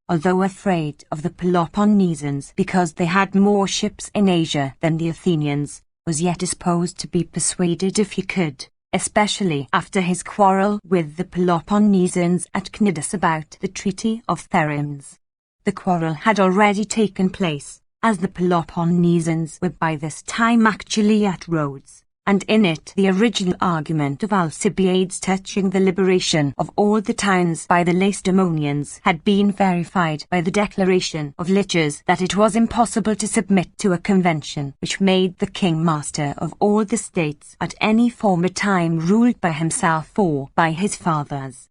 although afraid of the Peloponnesians because they had more ships in Asia than the Athenians, was yet disposed to be persuaded if he could, especially after his quarrel with the Peloponnesians at Cnidus about the Treaty of Therames. The quarrel had already taken place, as the Peloponnesians were by this time actually at Rhodes, and in it the original argument of Alcibiades touching the liberation of all the towns by the Lacedaemonians had been verified by the declaration of Lichas that it was impossible to submit to a convention which made the king master of all the states at any former time ruled by himself or by his fathers.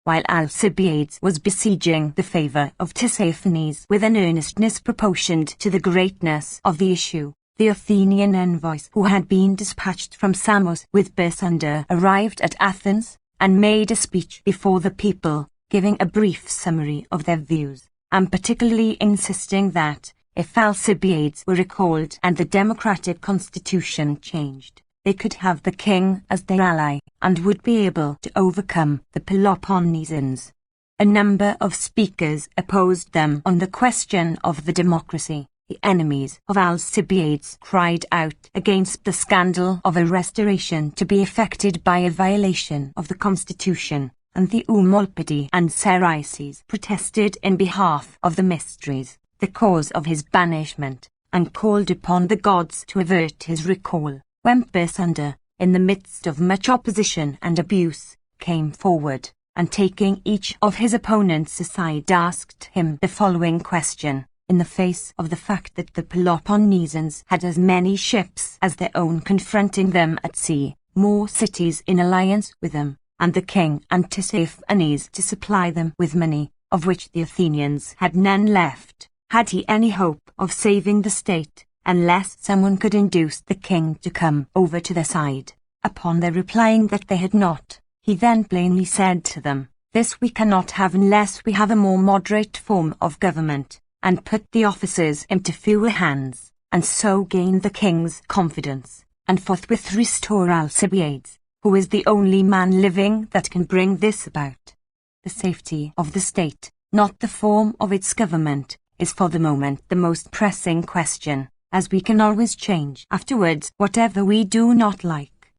While Alcibiades was besieging the favour of Tisiphone with an earnestness proportioned to the greatness of the issue, the Athenian envoys who had been dispatched from Samos with Bersander arrived at Athens, and made a speech before the people, giving a brief summary of their views, and particularly insisting that, if Alcibiades were recalled and the democratic constitution changed, they could have the king as their ally, and would be able to overcome the Peloponnesians. A number of speakers opposed them on the question of the democracy. The enemies of Alcibiades cried out against the scandal of a restoration to be effected by a violation of the constitution, and the Eumolpidi and Ceryces protested in behalf of the mysteries, the cause of his banishment, and called upon the gods to avert his recall, when Bersander, in the midst of much opposition and abuse, came forward, and taking each of his opponents aside asked him the following question, in the face of the fact that the Peloponnesians had as many ships as their own confronting them at sea, more cities in alliance with them, and the king and Tisiphone to supply them with money, of which the Athenians had none left, had he any hope of saving the state, unless someone could induce the king to come over to their side? Upon their replying that they had not, he then plainly said to them, "This we cannot have unless we have a more moderate form of government, and put the officers into fewer hands, and so gain the king's confidence, and forthwith restore Alcibiades, who is the only man living that can bring this about. The safety of the state, not the form of its government, is for the moment the most pressing question, as we can always change afterwards whatever we do not like."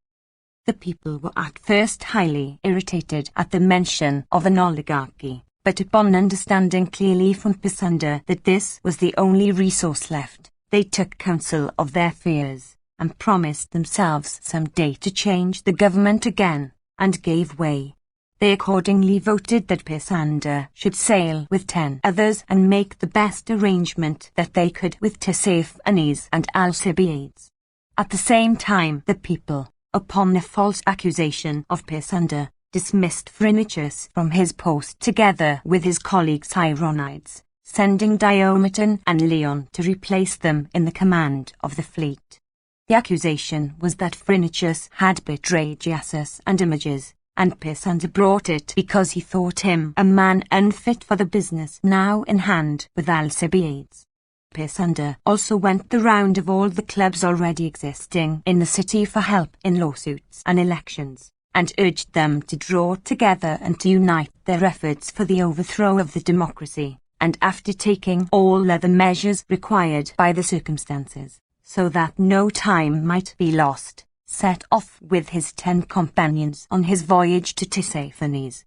The people were at first highly irritated at the mention of an oligarchy, but upon understanding clearly from Bersander that this was the only resource left, they took counsel of their fears, and promised themselves some day to change the government again, and gave way. They accordingly voted that Bersander should sail with 10 others and make the best arrangement that they could with Tisiphone and Alcibiades. At the same time the people, upon the false accusation of Bersander, dismissed Phrynichus from his post together with his colleague Cyronides, sending Diometon and Leon to replace them in the command of the fleet. The accusation was that Phrynichus had betrayed Iasus and Images, and Bersander brought it because he thought him a man unfit for the business now in hand with Alcibiades. Bersander also went the round of all the clubs already existing in the city for help in lawsuits and elections, and urged them to draw together and to unite their efforts for the overthrow of the democracy, and after taking all other measures required by the circumstances, so that no time might be lost, set off with his 10 companions on his voyage to Tisiphone.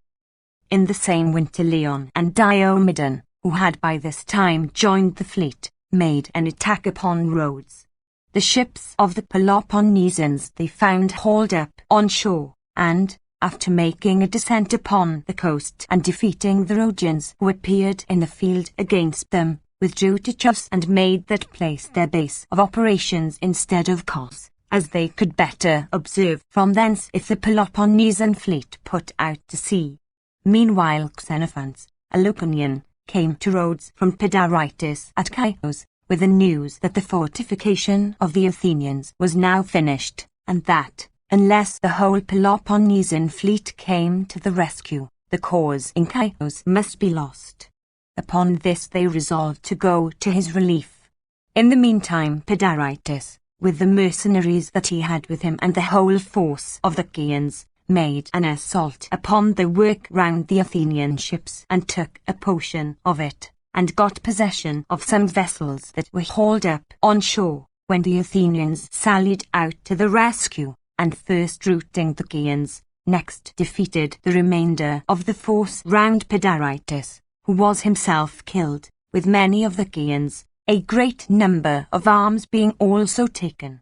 In the same winter Leon and Diomedon, who had by this time joined the fleet, made an attack upon Rhodes. The ships of the Peloponnesians they found hauled up on shore, and, after making a descent upon the coast and defeating the Rhodians who appeared in the field against them, withdrew to Chios and made that place their base of operations instead of Kos, as they could better observe from thence if the Peloponnesian fleet put out to sea. Meanwhile Xenophon, a Lucanian, came to Rhodes from Pedaritus at Chios, with the news that the fortification of the Athenians was now finished, and that, unless the whole Peloponnesian fleet came to the rescue, the cause in Chios must be lost. Upon this they resolved to go to his relief. In the meantime Pedaritus, with the mercenaries that he had with him and the whole force of the Chians, made an assault upon the work round the Athenian ships and took a portion of it, and got possession of some vessels that were hauled up on shore, when the Athenians sallied out to the rescue, and first routing the Chians, next defeated the remainder of the force round Pedaritus, who was himself killed, with many of the Chians, a great number of arms being also taken.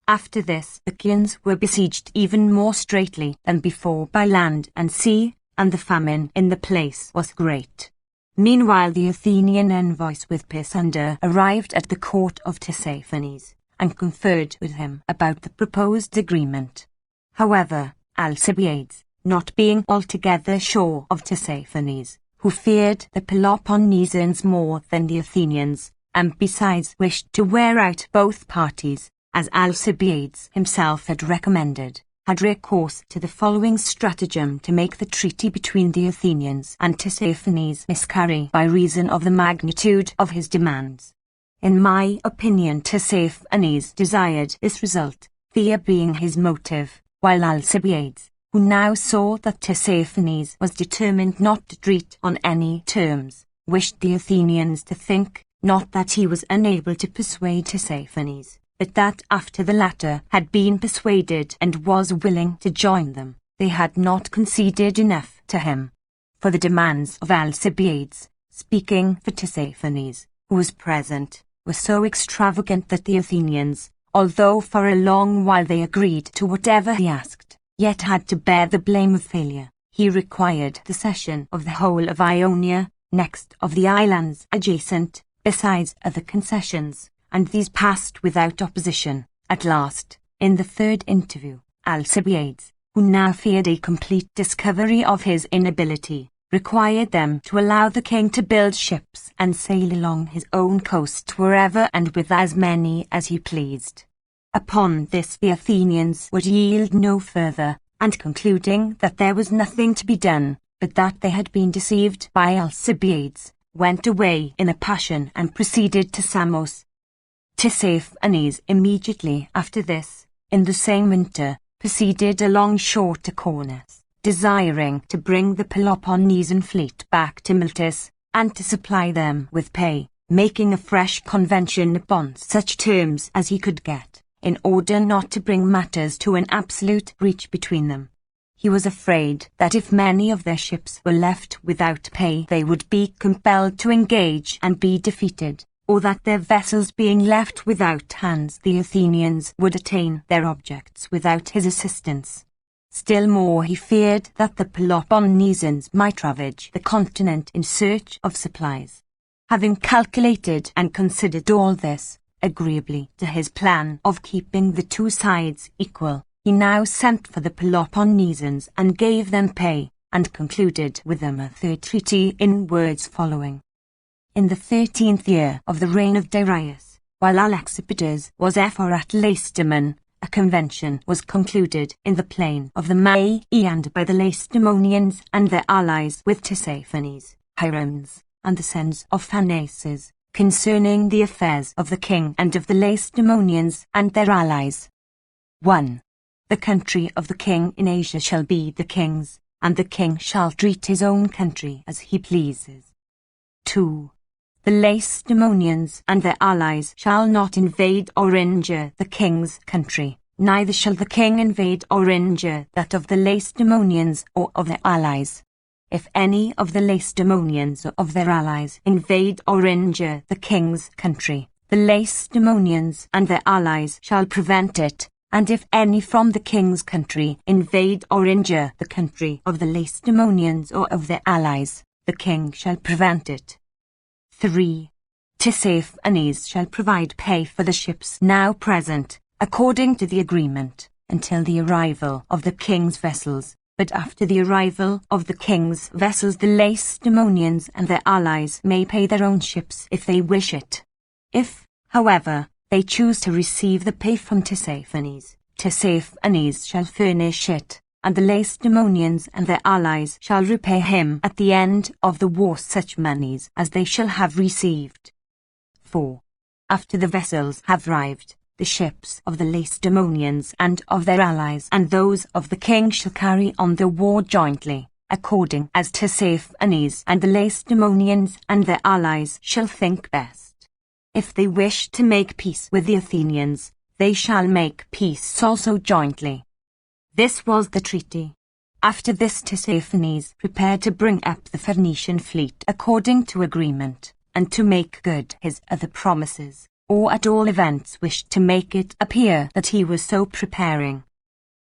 After this the Chians were besieged even more straitly than before by land and sea, and the famine in the place was great. Meanwhile the Athenian envoys with Pisander arrived at the court of Tissaphernes, and conferred with him about the proposed agreement. However, Alcibiades, not being altogether sure of Tissaphernes, who feared the Peloponnesians more than the Athenians, and besides wished to wear out both parties, as Alcibiades himself had recommended, had recourse to the following stratagem to make the treaty between the Athenians and Tissaphernes miscarry by reason of the magnitude of his demands. In my opinion Tissaphernes desired this result, fear being his motive, while Alcibiades, who now saw that Tissaphernes was determined not to treat on any terms, wished the Athenians to think, not that he was unable to persuade Tissaphernes, but that after the latter had been persuaded and was willing to join them, they had not conceded enough to him. For the demands of Alcibiades, speaking for Tissaphernes, who was present, were so extravagant that the Athenians, although for a long while they agreed to whatever he asked, yet had to bear the blame of failure. He required the cession of the whole of Ionia, next of the islands adjacent, besides other concessions, and these passed without opposition. At last, in the third interview, Alcibiades, who now feared a complete discovery of his inability, required them to allow the king to build ships and sail along his own coast wherever and with as many as he pleased. Upon this the Athenians would yield no further, and concluding that there was nothing to be done, but that they had been deceived by Alcibiades, went away in a passion and proceeded to Samos. Tissaphernes immediately after this, in the same winter, proceeded along shore to Corinth, desiring to bring the Peloponnesian fleet back to Miletus, and to supply them with pay, making a fresh convention upon such terms as he could get, in order not to bring matters to an absolute breach between them. He was afraid that if many of their ships were left without pay they would be compelled to engage and be defeated, or that their vessels being left without hands the Athenians would attain their objects without his assistance. Still more he feared that the Peloponnesians might ravage the continent in search of supplies. Having calculated and considered all this, agreeably to his plan of keeping the two sides equal, he now sent for the Peloponnesians and gave them pay, and concluded with them a third treaty in words following. In the 13th year of the reign of Darius, while Alcibiades was ephor at Lacedaemon, a convention was concluded in the plain of the Maeand by the Lacedaemonians and their allies with Tissaphernes, Hierones, and the sons of Pharnaces, concerning the affairs of the king and of the Lacedaemonians and their allies. 1. The country of the king in Asia shall be the king's, and the king shall treat his own country as he pleases. 2. The Lacedaemonians and their allies shall not invade or injure the king's country, neither shall the king invade or injure that of the Lacedaemonians or of their allies. If any of the Lacedaemonians or of their allies invade or injure the king's country, the Lacedaemonians and their allies shall prevent it, and if any from the king's country invade or injure the country of the Lacedaemonians or of their allies, the king shall prevent it. 3. Tissaphernes shall provide pay for the ships now present, according to the agreement, until the arrival of the king's vessels, but after the arrival of the king's vessels the Lacedaemonians and their allies may pay their own ships if they wish it. If, however, they choose to receive the pay from Tissaphernes, Tissaphernes shall furnish it, and the Lacedaemonians and their allies shall repay him at the end of the war such moneys as they shall have received. 4. After the vessels have arrived, the ships of the Lacedaemonians and of their allies and those of the king shall carry on the war jointly, according as Tisiphone and the Lacedaemonians and their allies shall think best. If they wish to make peace with the Athenians, they shall make peace also jointly. This was the treaty. After this Tisiphone prepared to bring up the Phoenician fleet according to agreement, and to make good his other promises, or at all events wished to make it appear that he was so preparing.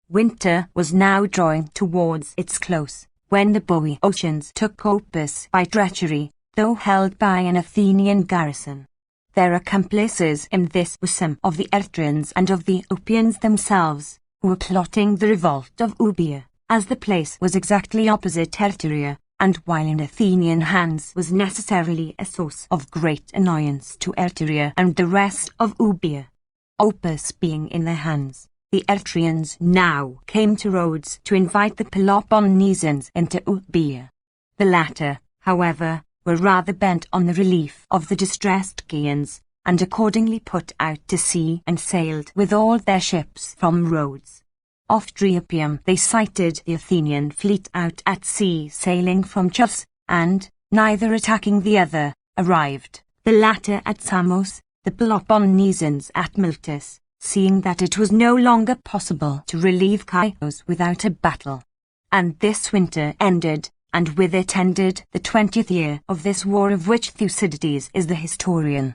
Winter was now drawing towards its close, when the Boeotians took Opus by treachery, though held by an Athenian garrison. Their accomplices in this were some of the Eretrians and of the Opians themselves, who were plotting the revolt of Euboea, as the place was exactly opposite Eretria, and while in Athenian hands was necessarily a source of great annoyance to Eretria and the rest of Euboea. Opus being in their hands, the Eretrians now came to Rhodes to invite the Peloponnesians into Euboea. The latter, however, were rather bent on the relief of the distressed Chians, and accordingly put out to sea and sailed with all their ships from Rhodes. Off Driopium they sighted the Athenian fleet out at sea sailing from Chios, and, neither attacking the other, arrived, the latter at Samos, the Peloponnesians at Miletus, seeing that it was no longer possible to relieve Chios without a battle. And this winter ended, and with it ended the 20th year of this war of which Thucydides is the historian.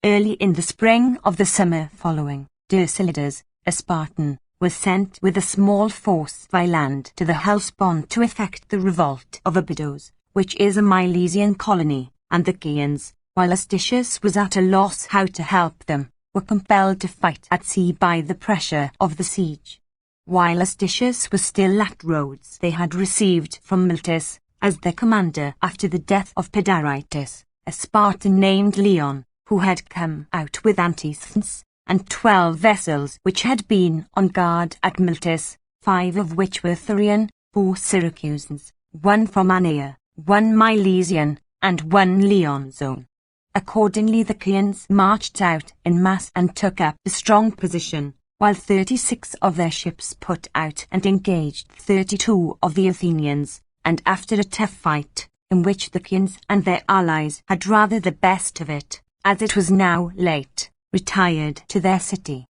Early in the spring of the summer following, Thucydides, a Spartan, was sent with a small force by land to the Hellespont to effect the revolt of Abydos, which is a Milesian colony, and the Chians, while Astitius was at a loss how to help them, were compelled to fight at sea by the pressure of the siege. While Astitius was still at Rhodes, they had received from Miletus, as their commander after the death of Pedaritus, a Spartan named Leon, who had come out with Antisthenes, and 12 vessels which had been on guard at Miletus, 5 of which were Thurian, 4 Syracusans, 1 from Anea, 1 Milesian, and 1 Leonzone. Accordingly the Chians marched out in mass and took up a strong position, while 36 of their ships put out and engaged 32 of the Athenians, and after a tough fight, in which the Chians and their allies had rather the best of it, as it was now late, retired to their city.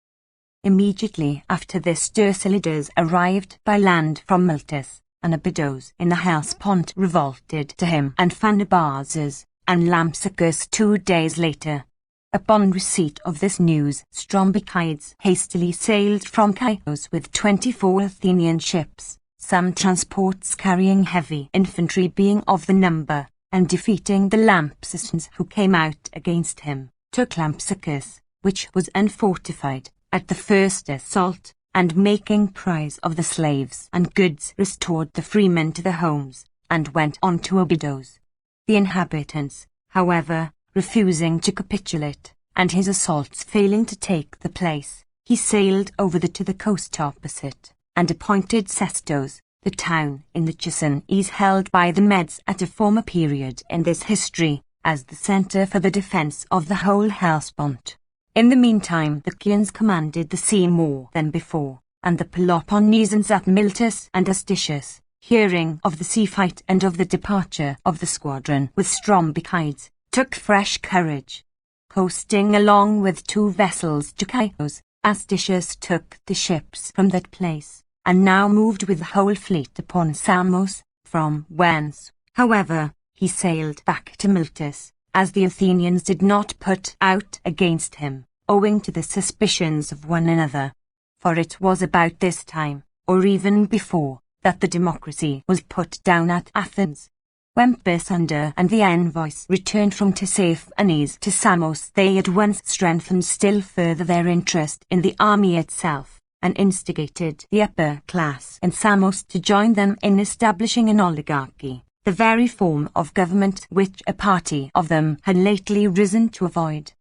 Immediately after this Thucydides arrived by land from Miletus, and Abydos in the Hellespont revolted to him and Phanabazes, and Lampsacus 2 days later. Upon receipt of this news, Strombichides hastily sailed from Chios with 24 Athenian ships, some transports carrying heavy infantry being of the number, and defeating the Lampsacans who came out against him, took Lampsacus, which was unfortified, at the first assault, and making prize of the slaves and goods restored the freemen to their homes, and went on to Abydos. The inhabitants, however, refusing to capitulate, and his assaults failing to take the place, he sailed over to the coast opposite, and appointed Sestos, the town in the Chersonese held by the Medes at a former period in this history, as the centre for the defence of the whole Hellespont. In the meantime the Chians commanded the sea more than before, and the Peloponnesians at Miletus and Astitius, hearing of the sea fight and of the departure of the squadron with Strombichides, took fresh courage. Coasting along with 2 vessels to Chios, Astitius took the ships from that place, and now moved with the whole fleet upon Samos, from whence, however, he sailed back to Miletus, as the Athenians did not put out against him, owing to the suspicions of one another. For it was about this time, or even before, that the democracy was put down at Athens. When Pisander and the envoys returned from Tisiphone to Samos, they at once strengthened still further their interest in the army itself, and instigated the upper class in Samos to join them in establishing an oligarchy, the very form of government which a party of them had lately risen to avoid.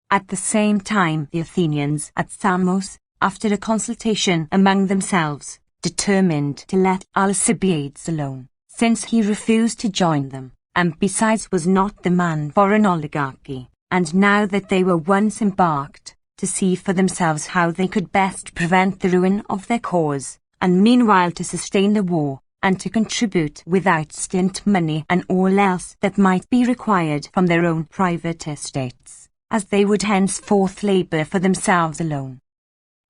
At the same time the Athenians at Samos, after a consultation among themselves, determined to let Alcibiades alone, since he refused to join them, and besides was not the man for an oligarchy, and now that they were once embarked, to see for themselves how they could best prevent the ruin of their cause, and meanwhile to sustain the war, and to contribute without stint money and all else that might be required from their own private estates, as they would henceforth labour for themselves alone.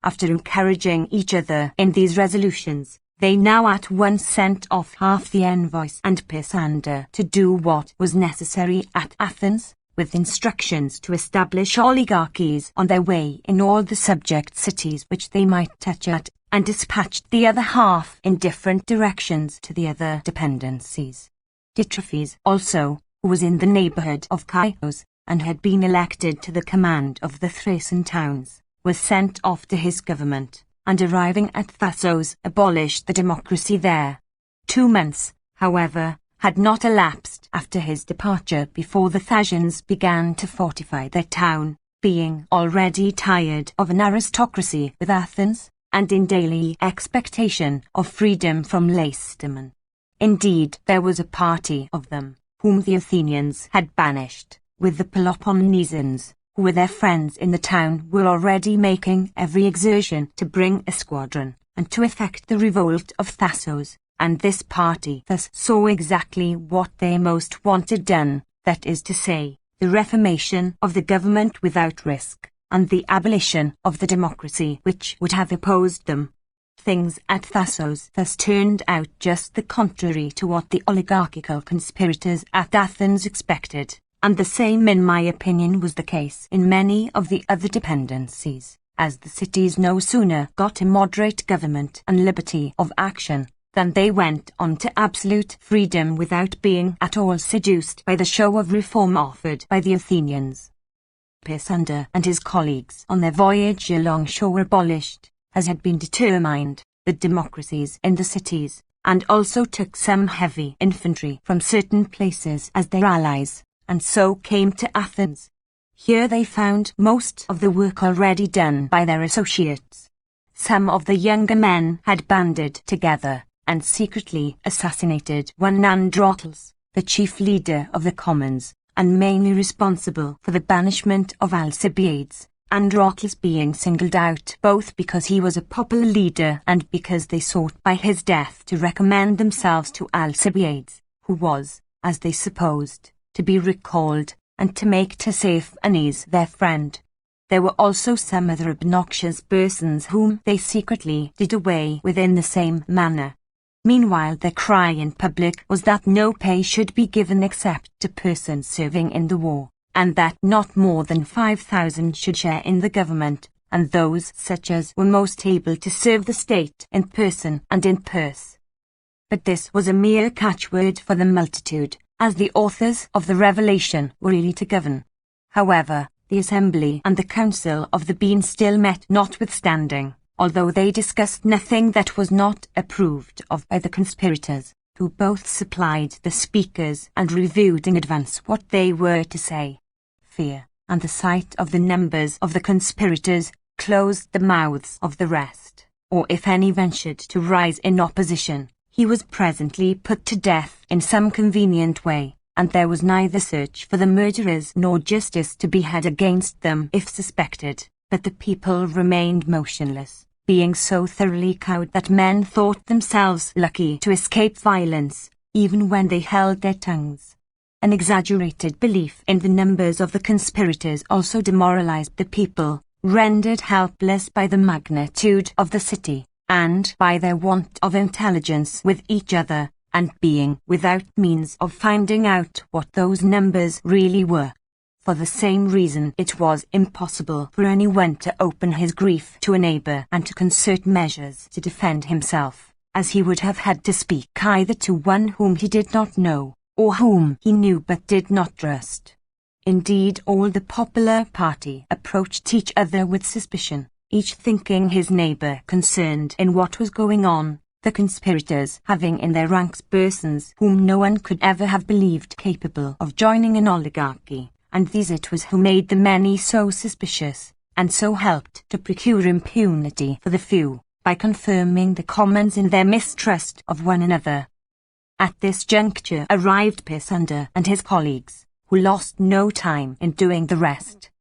After encouraging each other in these resolutions, they now at once sent off half the envoys and Pisander to do what was necessary at Athens, with instructions to establish oligarchies on their way in all the subject cities which they might touch at, and dispatched the other half in different directions to the other dependencies. Ditrephes also, who was in the neighbourhood of Chios, and had been elected to the command of the Thracian towns, was sent off to his government, and arriving at Thassos abolished the democracy there. 2 months, however, had not elapsed after his departure before the Thasians began to fortify their town, being already tired of an aristocracy with Athens, and in daily expectation of freedom from Lacedaemon. Indeed, there was a party of them, whom the Athenians had banished, with the Peloponnesians, who were their friends in the town, were already making every exertion to bring a squadron, and to effect the revolt of Thassos, and this party thus saw exactly what they most wanted done, that is to say, the reformation of the government without risk, and the abolition of the democracy which would have opposed them. Things at Thassos thus turned out just the contrary to what the oligarchical conspirators at Athens expected, and the same in my opinion was the case in many of the other dependencies, as the cities no sooner got a moderate government and liberty of action, than they went on to absolute freedom without being at all seduced by the show of reform offered by the Athenians. Pisander and his colleagues on their voyage along shore abolished, as had been determined, the democracies in the cities, and also took some heavy infantry from certain places as their allies, and so came to Athens. Here they found most of the work already done by their associates. Some of the younger men had banded together, and secretly assassinated one Androcles, the chief leader of the commons, and mainly responsible for the banishment of Alcibiades, Androcles being singled out both because he was a popular leader and because they sought by his death to recommend themselves to Alcibiades, who was, as they supposed, to be recalled, and to make Tisiphone their friend. There were also some other obnoxious persons whom they secretly did away with in the same manner. Meanwhile their cry in public was that no pay should be given except to persons serving in the war, and that not more than 5,000 should share in the government, and those such as were most able to serve the state in person and in purse. But this was a mere catchword for the multitude, as the authors of the revelation were really to govern. However, the assembly and the council of the bean still met notwithstanding, although they discussed nothing that was not approved of by the conspirators, who both supplied the speakers and reviewed in advance what they were to say. Fear, and the sight of the numbers of the conspirators, closed the mouths of the rest, or if any ventured to rise in opposition, he was presently put to death in some convenient way, and there was neither search for the murderers nor justice to be had against them if suspected, but the people remained motionless, being so thoroughly cowed that men thought themselves lucky to escape violence, even when they held their tongues. An exaggerated belief in the numbers of the conspirators also demoralized the people, rendered helpless by the magnitude of the city, and by their want of intelligence with each other, and being without means of finding out what those numbers really were. For the same reason it was impossible for anyone to open his grief to a neighbour and to concert measures to defend himself, as he would have had to speak either to one whom he did not know, or whom he knew but did not trust. Indeed, all the popular party approached each other with suspicion, each thinking his neighbour concerned in what was going on, the conspirators having in their ranks persons whom no one could ever have believed capable of joining an oligarchy, and these it was who made the many so suspicious, and so helped to procure impunity for the few, by confirming the commons in their mistrust of one another. At this juncture arrived Pisander and his colleagues, who lost no time in doing the rest.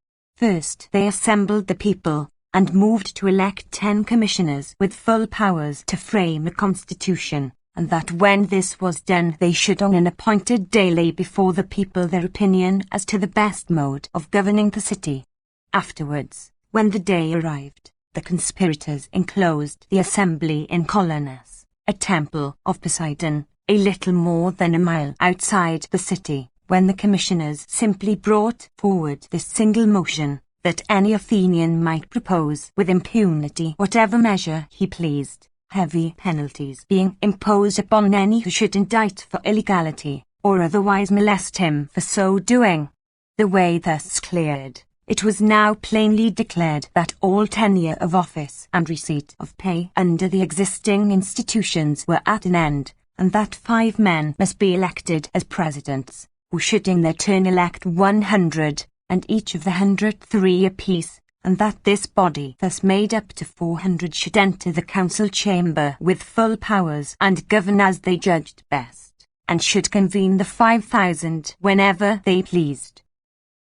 First they assembled the people, and moved to elect 10 commissioners with full powers to frame a constitution, and that when this was done they should on an appointed day lay before the people their opinion as to the best mode of governing the city. Afterwards, when the day arrived, the conspirators enclosed the assembly in Colonus, a temple of Poseidon, a little more than a mile outside the city, when the commissioners simply brought forward this single motion, that any Athenian might propose with impunity whatever measure he pleased, heavy penalties being imposed upon any who should indict for illegality, or otherwise molest him for so doing. The way thus cleared, it was now plainly declared that all tenure of office and receipt of pay under the existing institutions were at an end, and that 5 men must be elected as presidents, who should in their turn elect 100, and each of the 100 3 apiece, and that this body thus made up to 400 should enter the council chamber with full powers and govern as they judged best, and should convene the 5,000 whenever they pleased.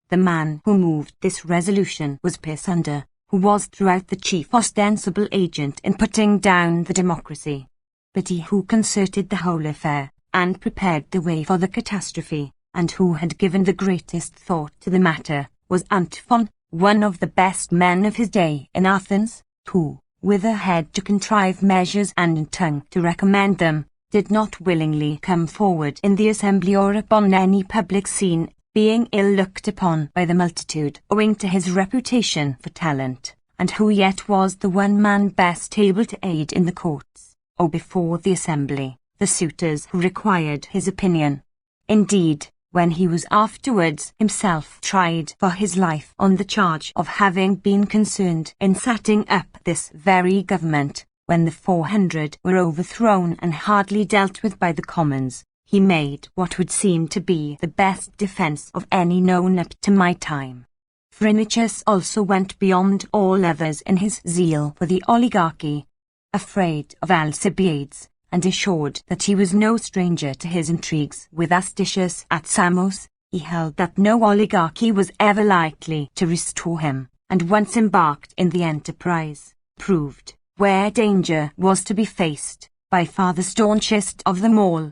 The man who moved this resolution was Pisander, who was throughout the chief ostensible agent in putting down the democracy. But he who concerted the whole affair, and prepared the way for the catastrophe, and who had given the greatest thought to the matter, was Antiphon, one of the best men of his day in Athens, who, with a head to contrive measures and a tongue to recommend them, did not willingly come forward in the assembly or upon any public scene, being ill looked upon by the multitude owing to his reputation for talent, and who yet was the one man best able to aid in the courts, or before the assembly, the suitors who required his opinion. Indeed, when he was afterwards himself tried for his life on the charge of having been concerned in setting up this very government, when the 400 were overthrown and hardly dealt with by the commons, he made what would seem to be the best defence of any known up to my time. Phrynichus also went beyond all others in his zeal for the oligarchy, afraid of Alcibiades, and assured that he was no stranger to his intrigues with Astitius at Samos. He held that no oligarchy was ever likely to restore him, and once embarked in the enterprise, proved, where danger was to be faced, by far the staunchest of them all.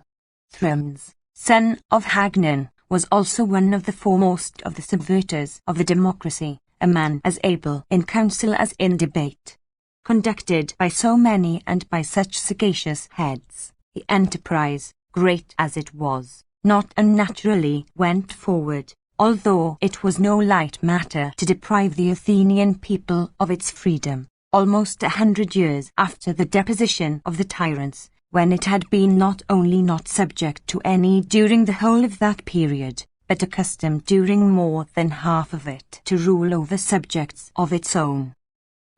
Thrums, son of Hagnon, was also one of the foremost of the subverters of the democracy, a man as able in council as in debate. Conducted by so many and by such sagacious heads, the enterprise, great as it was, not unnaturally went forward, although it was no light matter to deprive the Athenian people of its freedom, almost 100 years after the deposition of the tyrants, when it had been not only not subject to any during the whole of that period, but accustomed during more than half of it to rule over subjects of its own.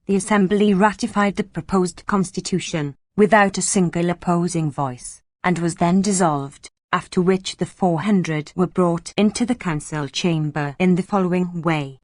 The assembly ratified the proposed constitution, without a single opposing voice, and was then dissolved, after which the 400 were brought into the council chamber in the following way.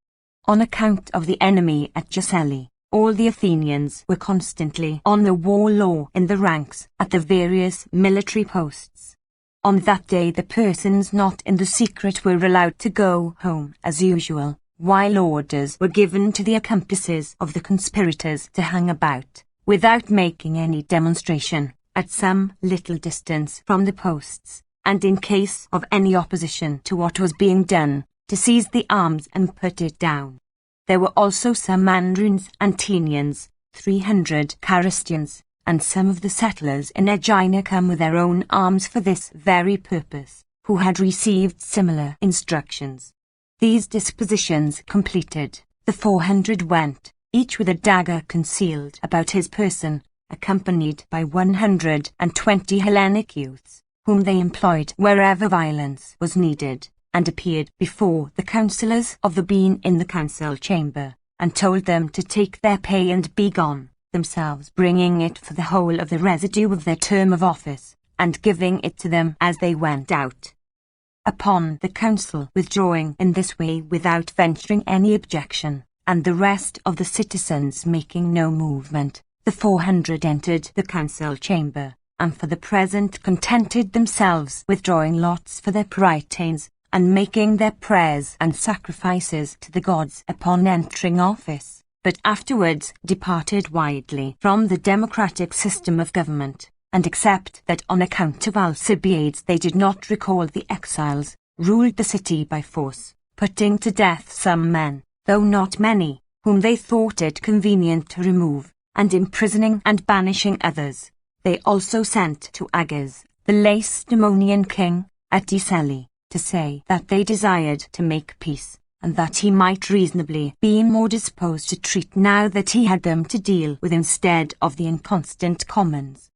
On account of the enemy at Giselli, all the Athenians were constantly on the war law in the ranks at the various military posts. On that day the persons not in the secret were allowed to go home as usual, while orders were given to the accomplices of the conspirators to hang about, without making any demonstration, at some little distance from the posts, and in case of any opposition to what was being done, to seize the arms and put it down. There were also some Andrians and Tenians, 300 Carystians, and some of the settlers in Aegina come with their own arms for this very purpose, who had received similar instructions. These dispositions completed, the 400 went, each with a dagger concealed about his person, accompanied by 120 Hellenic youths, whom they employed wherever violence was needed, and appeared before the councillors of the Bean in the council chamber, and told them to take their pay and be gone, themselves bringing it for the whole of the residue of their term of office, and giving it to them as they went out. Upon the council withdrawing in this way without venturing any objection, and the rest of the citizens making no movement, the 400 entered the council chamber, and for the present contented themselves with drawing lots for their prytanes, and making their prayers and sacrifices to the gods upon entering office, but afterwards departed widely from the democratic system of government, and except that on account of Alcibiades they did not recall the exiles, ruled the city by force, putting to death some men, though not many, whom they thought it convenient to remove, and imprisoning and banishing others. They also sent to Agis, the Lacedaemonian king, at Deceli, to say that they desired to make peace, and that he might reasonably be more disposed to treat now that he had them to deal with instead of the inconstant commons.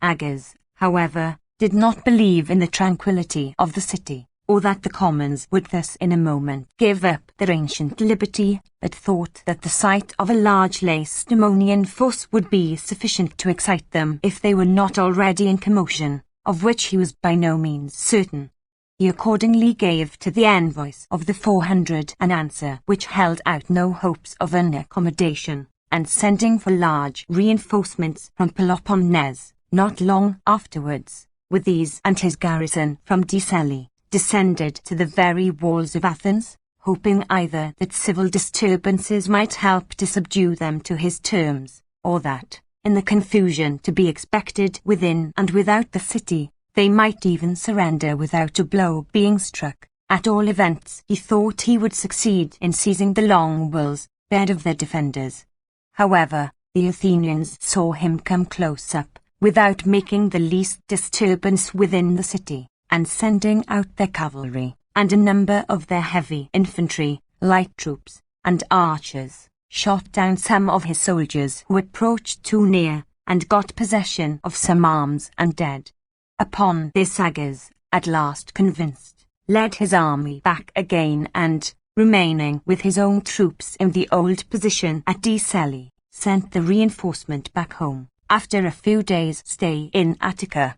Agis, however, did not believe in the tranquillity of the city, or that the commons would thus in a moment give up their ancient liberty, but thought that the sight of a large Lacedaemonian force would be sufficient to excite them if they were not already in commotion, of which he was by no means certain. He accordingly gave to the envoys of the 400 an answer which held out no hopes of an accommodation, and sending for large reinforcements from Peloponnese, not long afterwards, with these and his garrison from Deceli, descended to the very walls of Athens, hoping either that civil disturbances might help to subdue them to his terms, or that, in the confusion to be expected within and without the city, they might even surrender without a blow being struck. At all events, he thought he would succeed in seizing the long walls, bed of their defenders. However, the Athenians saw him come close up, without making the least disturbance within the city, and sending out their cavalry, and a number of their heavy infantry, light troops, and archers, shot down some of his soldiers who approached too near, and got possession of some arms and dead. Upon this Agis, at last convinced, led his army back again and, remaining with his own troops in the old position at Deceli, sent the reinforcement back home, after a few days' stay in Attica.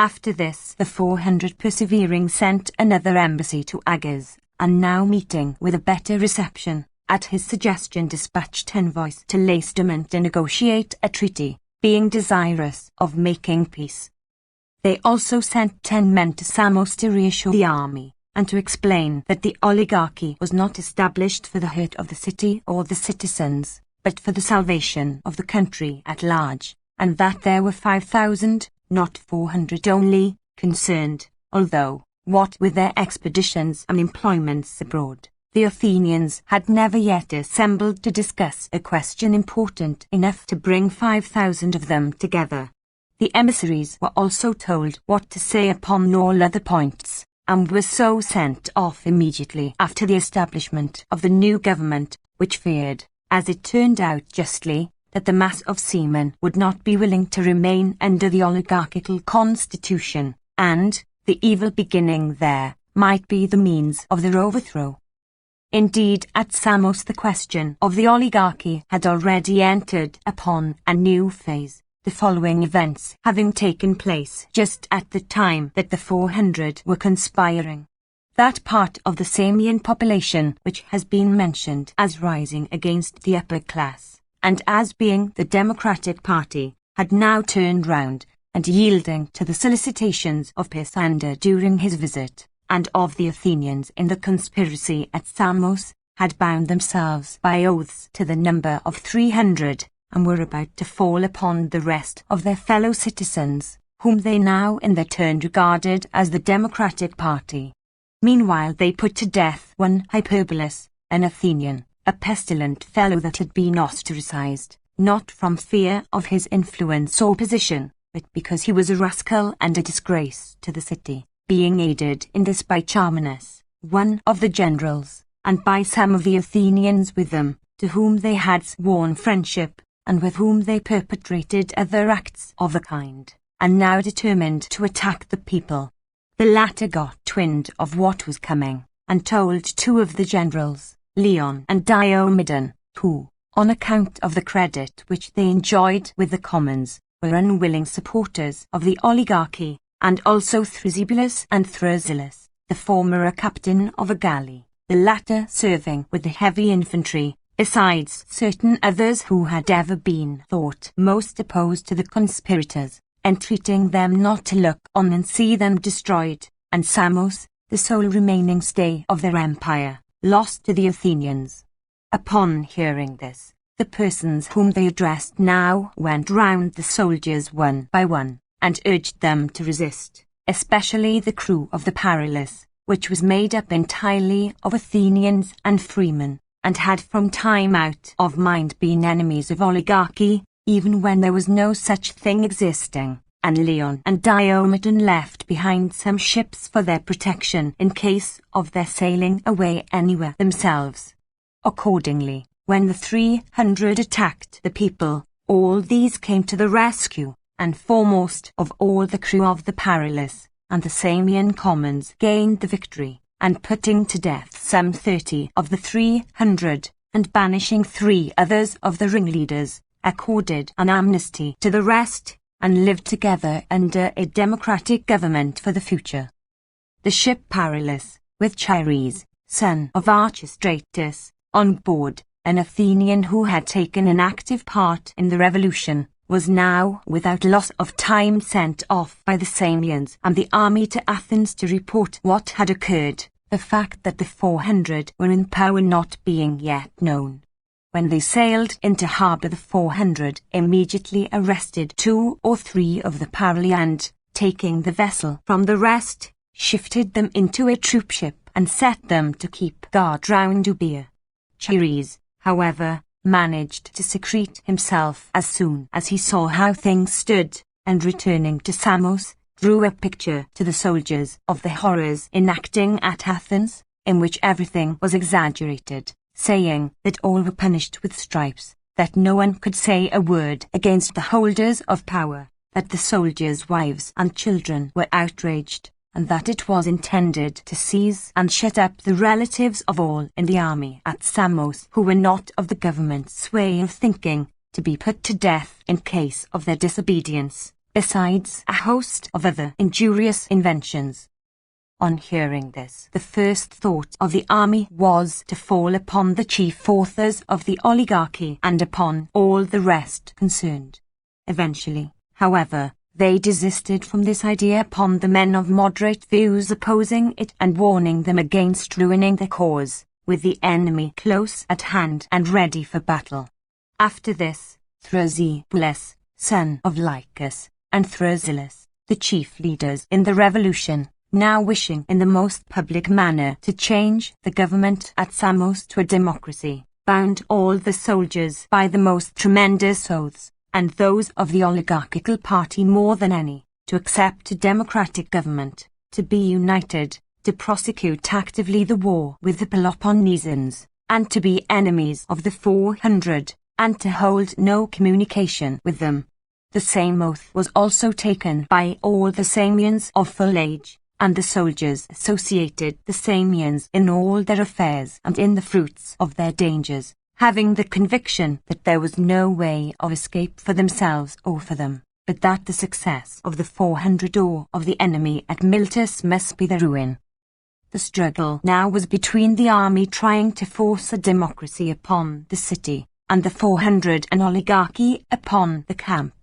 After this the 400 persevering sent another embassy to Agis, and now meeting with a better reception, at his suggestion dispatched envoys to Lacedaemon to negotiate a treaty, being desirous of making peace. They also sent 10 men to Samos to reassure the army, and to explain that the oligarchy was not established for the hurt of the city or the citizens, but for the salvation of the country at large, and that there were 5,000, not 400 only, concerned, although, what with their expeditions and employments abroad, the Athenians had never yet assembled to discuss a question important enough to bring 5,000 of them together. The emissaries were also told what to say upon all other points, and were so sent off immediately after the establishment of the new government, which feared, as it turned out justly, that the mass of seamen would not be willing to remain under the oligarchical constitution, and, the evil beginning there, might be the means of their overthrow. Indeed, at Samos the question of the oligarchy had already entered upon a new phase, the following events having taken place just at the time that the 400 were conspiring. That part of the Samian population which has been mentioned as rising against the upper class, and as being the Democratic party, had now turned round, and yielding to the solicitations of Pisander during his visit, and of the Athenians in the conspiracy at Samos, had bound themselves by oaths to the number of 300, and were about to fall upon the rest of their fellow citizens, whom they now in their turn regarded as the Democratic party. Meanwhile they put to death one Hyperbolus, an Athenian, a pestilent fellow that had been ostracized, not from fear of his influence or position, but because he was a rascal and a disgrace to the city, being aided in this by Charminus, one of the generals, and by some of the Athenians with them, to whom they had sworn friendship, and with whom they perpetrated other acts of the kind, and now determined to attack the people. The latter got wind of what was coming, and told 2 of the generals, Leon and Diomedon, who, on account of the credit which they enjoyed with the commons, were unwilling supporters of the oligarchy, and also Thrasybulus and Thrasyllus, the former a captain of a galley, the latter serving with the heavy infantry, besides certain others who had ever been thought most opposed to the conspirators, entreating them not to look on and see them destroyed, and Samos, the sole remaining stay of their empire, lost to the Athenians. Upon hearing this, the persons whom they addressed now went round the soldiers one by one, and urged them to resist, especially the crew of the Perilous, which was made up entirely of Athenians and freemen, and had from time out of mind been enemies of oligarchy, even when there was no such thing existing, and Leon and Diomedon left behind some ships for their protection in case of their sailing away anywhere themselves. Accordingly, when the 300 attacked the people, all these came to the rescue, and foremost of all the crew of the Perilous, and the Samian commons gained the victory, and putting to death some 30 of the 300, and banishing 3 others of the ringleaders, accorded an amnesty to the rest, and lived together under a democratic government for the future. The ship Perilous, with Chires, son of Archestratus, on board, an Athenian who had taken an active part in the revolution, was now without loss of time sent off by the Samians and the army to Athens to report what had occurred, the fact that the 400 were in power not being yet known. When they sailed into harbour, the 400 immediately arrested 2 or 3 of the Parali and, taking the vessel from the rest, shifted them into a troopship and set them to keep guard round Euboea. Chires, however, managed to secrete himself as soon as he saw how things stood, and returning to Samos, drew a picture to the soldiers of the horrors enacting at Athens, in which everything was exaggerated, saying that all were punished with stripes, that no one could say a word against the holders of power, that the soldiers' wives and children were outraged, and that it was intended to seize and shut up the relatives of all in the army at Samos who were not of the government's way of thinking, to be put to death in case of their disobedience, besides a host of other injurious inventions. On hearing this, the first thought of the army was to fall upon the chief authors of the oligarchy and upon all the rest concerned. Eventually, however, they desisted from this idea upon the men of moderate views opposing it and warning them against ruining the cause, with the enemy close at hand and ready for battle. After this, Thucydides, son of Lycus, and Thrasyllus, the chief leaders in the revolution, now wishing in the most public manner to change the government at Samos to a democracy, bound all the soldiers by the most tremendous oaths, and those of the oligarchical party more than any, to accept a democratic government, to be united, to prosecute actively the war with the Peloponnesians, and to be enemies of the 400, and to hold no communication with them. The same oath was also taken by all the Samians of full age, and the soldiers associated the Samians in all their affairs and in the fruits of their dangers, having the conviction that there was no way of escape for themselves or for them, but that the success of the 400 or of the enemy at Miletus must be their ruin. The struggle now was between the army trying to force a democracy upon the city, and the 400 an oligarchy upon the camp.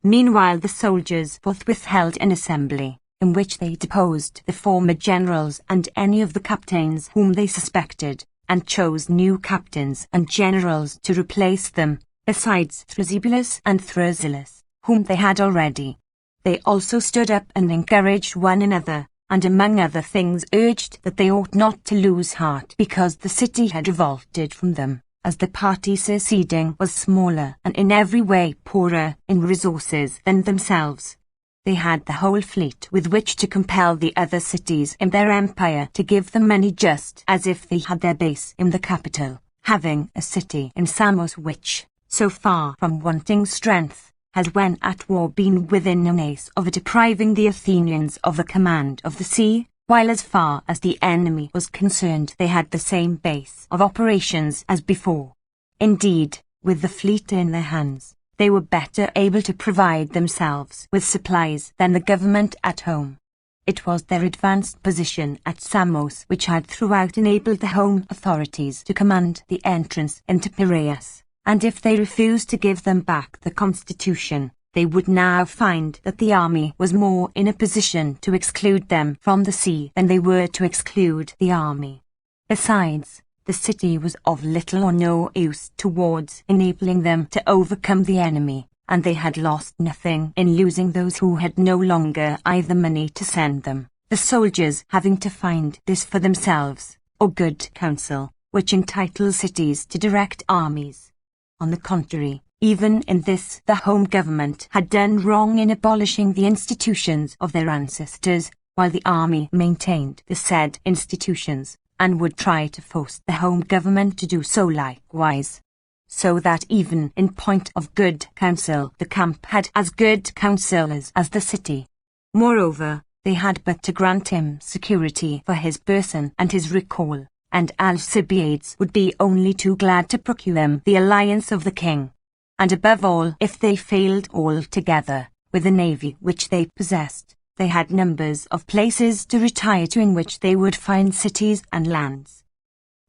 Meanwhile the soldiers forthwith held an assembly, in which they deposed the former generals and any of the captains whom they suspected, and chose new captains and generals to replace them, besides Thucydides and Thrasyllus, whom they had already. They also stood up and encouraged one another, and among other things urged that they ought not to lose heart because the city had revolted from them, as the party seceding was smaller and in every way poorer in resources than themselves. They had the whole fleet with which to compel the other cities in their empire to give them money just as if they had their base in the capital, having a city in Samos which, so far from wanting strength, has when at war been within an ace of depriving the Athenians of the command of the sea, while as far as the enemy was concerned they had the same base of operations as before. Indeed, with the fleet in their hands, they were better able to provide themselves with supplies than the government at home. It was their advanced position at Samos which had throughout enabled the home authorities to command the entrance into Piraeus, and if they refused to give them back the constitution, they would now find that the army was more in a position to exclude them from the sea than they were to exclude the army. Besides, the city was of little or no use towards enabling them to overcome the enemy, and they had lost nothing in losing those who had no longer either money to send them, the soldiers having to find this for themselves, or good counsel, which entitles cities to direct armies. On the contrary, even in this the home government had done wrong in abolishing the institutions of their ancestors, while the army maintained the said institutions, and would try to force the home government to do so likewise. So that even in point of good counsel the camp had as good counsellors as the city. Moreover, they had but to grant him security for his person and his recall, and Alcibiades would be only too glad to procure them the alliance of the king. And above all, if they failed altogether, with the navy which they possessed, they had numbers of places to retire to in which they would find cities and lands.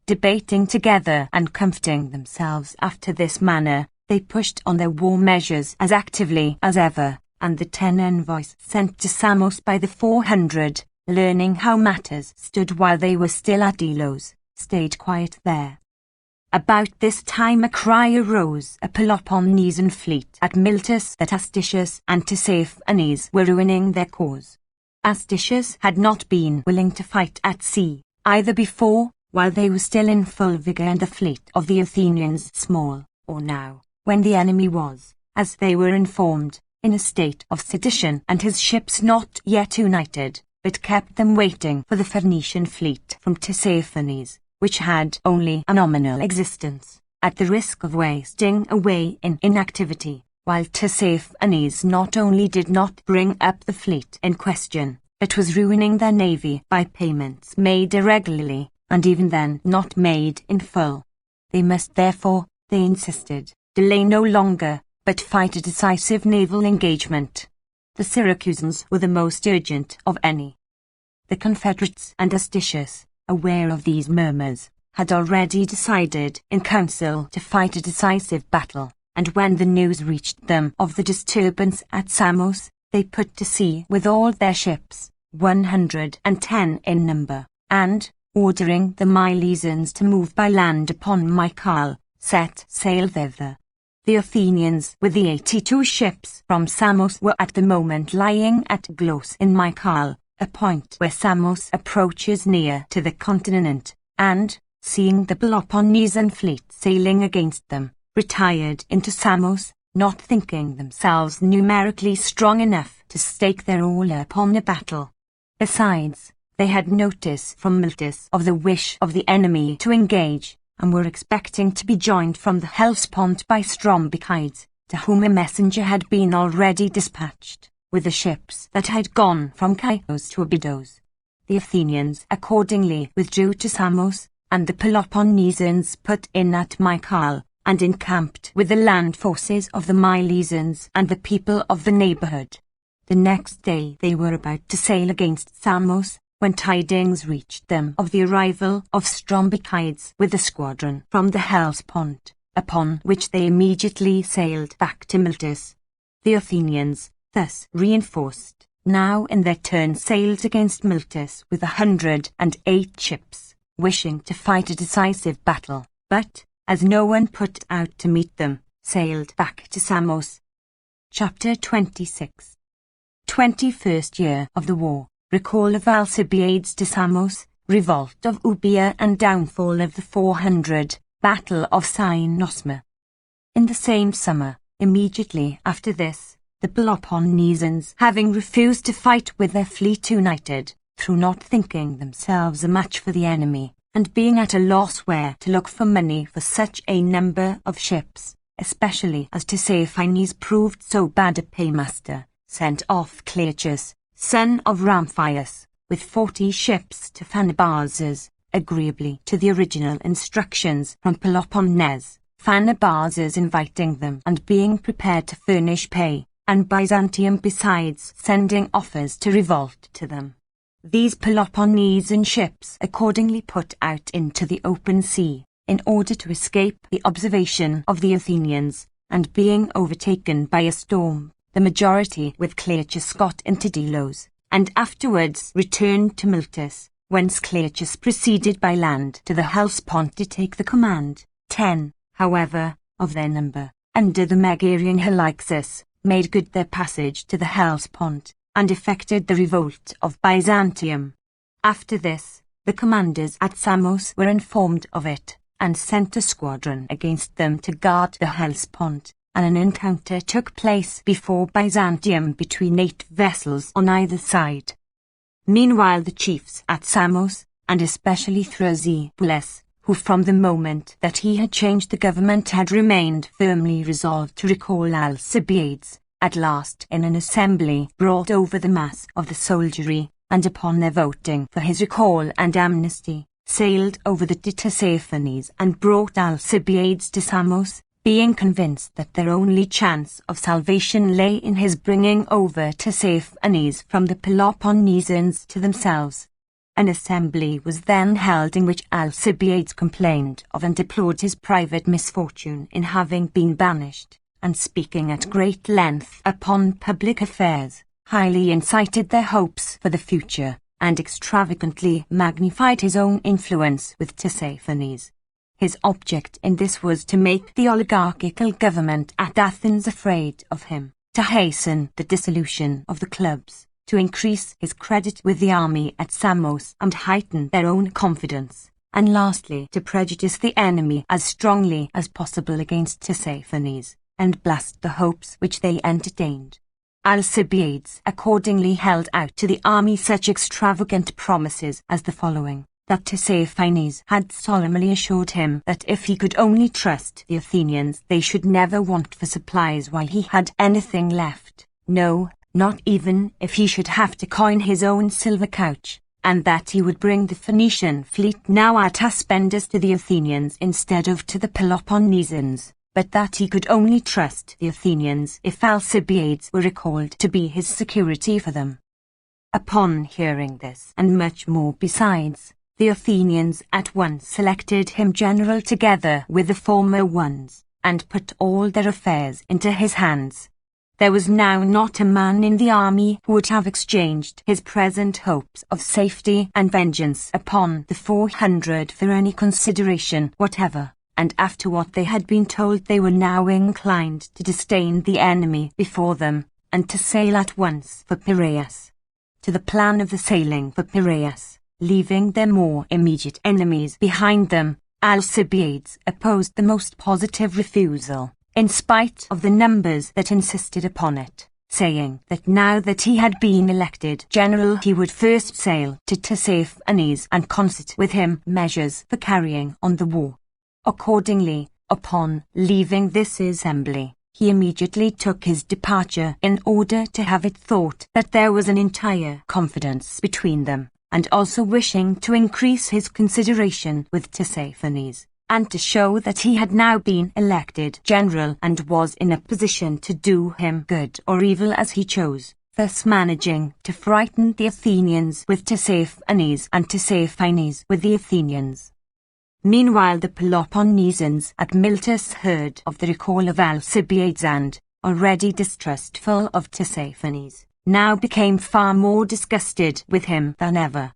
Debating together and comforting themselves after this manner, they pushed on their war measures as actively as ever, and the 10 envoys sent to Samos by the 400, learning how matters stood while they were still at Delos, stayed quiet there. About this time a cry arose, a Peloponnesian fleet at Miletus, that Astitius and Tissaphernes were ruining their cause. Astitius had not been willing to fight at sea, either before, while they were still in full vigour, and the fleet of the Athenians small, or now, when the enemy was, as they were informed, in a state of sedition, and his ships not yet united, but kept them waiting for the Phoenician fleet from Tissaphernes, which had only a nominal existence, at the risk of wasting away in inactivity, while Tissaphernes not only did not bring up the fleet in question, but was ruining their navy by payments made irregularly, and even then not made in full. They must therefore, they insisted, delay no longer, but fight a decisive naval engagement. The Syracusans were the most urgent of any. The confederates and Astitius, aware of these murmurs, had already decided in council to fight a decisive battle, and when the news reached them of the disturbance at Samos, they put to sea with all their ships, 110 in number, and, ordering the Milesians to move by land upon Mycale, set sail thither. The Athenians with the 82 ships from Samos were at the moment lying at Glos in Mycale, a point where Samos approaches near to the continent, and, seeing the Peloponnesian fleet sailing against them, retired into Samos, not thinking themselves numerically strong enough to stake their all upon a battle. Besides, they had notice from Miletus of the wish of the enemy to engage, and were expecting to be joined from the Hellespont by Strombichides, to whom a messenger had been already dispatched, with the ships that had gone from Chios to Abydos. The Athenians accordingly withdrew to Samos, and the Peloponnesians put in at Mycale, and encamped with the land forces of the Milesians and the people of the neighbourhood. The next day they were about to sail against Samos, when tidings reached them of the arrival of Strombichides with a squadron from the Hellespont, upon which they immediately sailed back to Miletus. The Athenians, thus reinforced, now in their turn sailed against Miletus with 108 ships, wishing to fight a decisive battle, but, as no one put out to meet them, sailed back to Samos. Chapter 26. 21st year of the war. Recall of Alcibiades to Samos, revolt of Euboea and downfall of the 400, battle of Cynosma. In the same summer, immediately after this, the Peloponnesians, having refused to fight with their fleet united, through not thinking themselves a match for the enemy, and being at a loss where to look for money for such a number of ships, especially as Tissaphernes proved so bad a paymaster, sent off Clearchus, son of Ramphias, with 40 ships to Phanabazes, agreeably to the original instructions from Peloponnese, Phanabazes inviting them and being prepared to furnish pay, and Byzantium besides sending offers to revolt to them. These Peloponnesian ships accordingly put out into the open sea, in order to escape the observation of the Athenians, and being overtaken by a storm, the majority with Clearchus got into Delos, and afterwards returned to Miletus, whence Clearchus proceeded by land to the Hellespont to take the command. 10, however, of their number, under the Megarian Halixus, made good their passage to the Hellespont, and effected the revolt of Byzantium. After this, the commanders at Samos were informed of it, and sent a squadron against them to guard the Hellespont, and an encounter took place before Byzantium between 8 vessels on either side. Meanwhile the chiefs at Samos, and especially Thucydides, who from the moment that he had changed the government had remained firmly resolved to recall Alcibiades, at last in an assembly brought over the mass of the soldiery, and upon their voting for his recall and amnesty, sailed over the Tisiphonies and brought Alcibiades to Samos, being convinced that their only chance of salvation lay in his bringing over Tisiphonies from the Peloponnesians to themselves. An assembly was then held in which Alcibiades complained of and deplored his private misfortune in having been banished, and speaking at great length upon public affairs, highly incited their hopes for the future, and extravagantly magnified his own influence with Tisiphonies. His object in this was to make the oligarchical government at Athens afraid of him, to hasten the dissolution of the clubs, to increase his credit with the army at Samos and heighten their own confidence, and lastly to prejudice the enemy as strongly as possible against Tisiphonies, and blast the hopes which they entertained. Alcibiades accordingly held out to the army such extravagant promises as the following, that Tisiphonies had solemnly assured him that if he could only trust the Athenians they should never want for supplies while he had anything left, no, not even if he should have to coin his own silver couch, and that he would bring the Phoenician fleet now at Aspendus to the Athenians instead of to the Peloponnesians, but that he could only trust the Athenians if Alcibiades were recalled to be his security for them. Upon hearing this, and much more besides, the Athenians at once selected him general together with the former ones, and put all their affairs into his hands. There was now not a man in the army who would have exchanged his present hopes of safety and vengeance upon the 400 for any consideration whatever. And after what they had been told they were now inclined to disdain the enemy before them, and to sail at once for Piraeus. To the plan of the sailing for Piraeus, leaving their more immediate enemies behind them, Alcibiades opposed the most positive refusal, in spite of the numbers that insisted upon it, saying that now that he had been elected general he would first sail to Tisiphonies and concert with him measures for carrying on the war. Accordingly, upon leaving this assembly, he immediately took his departure in order to have it thought that there was an entire confidence between them, and also wishing to increase his consideration with Tisiphonies, and to show that he had now been elected general and was in a position to do him good or evil as he chose, thus managing to frighten the Athenians with Tisiphonies and Tisiphonies with the Athenians. Meanwhile the Peloponnesians at Miletus heard of the recall of Alcibiades and, already distrustful of Tisiphonies, now became far more disgusted with him than ever.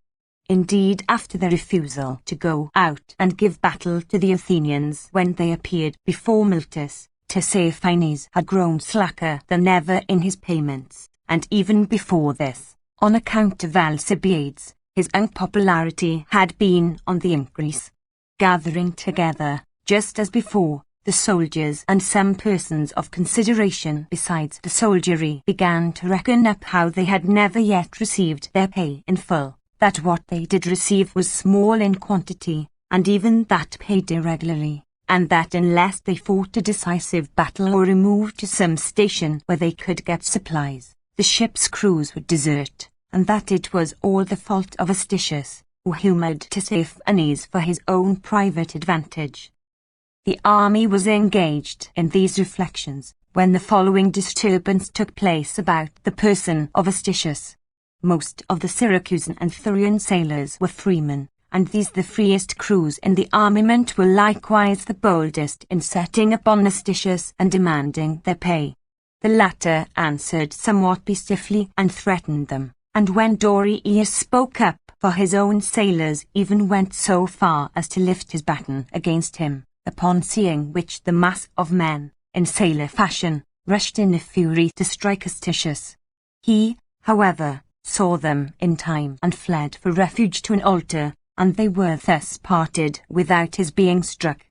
Indeed, after their refusal to go out and give battle to the Athenians when they appeared before Miletus, Tisiphonies had grown slacker than ever in his payments, and even before this, on account of Alcibiades, his unpopularity had been on the increase. Gathering together, just as before, the soldiers and some persons of consideration besides the soldiery began to reckon up how they had never yet received their pay in full, that what they did receive was small in quantity, and even that paid irregularly, and that unless they fought a decisive battle or removed to some station where they could get supplies, the ship's crews would desert, and that it was all the fault of Astitius, who humoured Tisiphonies for his own private advantage. The army was engaged in these reflections when the following disturbance took place about the person of Astitius. Most of the Syracusan and Thurian sailors were freemen, and these the freest crews in the armament were likewise the boldest in setting upon Astitius and demanding their pay. The latter answered somewhat stiffly and threatened them, and when Dorius spoke up for his own sailors, even went so far as to lift his baton against him, upon seeing which the mass of men, in sailor fashion, rushed in a fury to strike Astitius. He, however, saw them in time and fled for refuge to an altar, and they were thus parted without his being struck.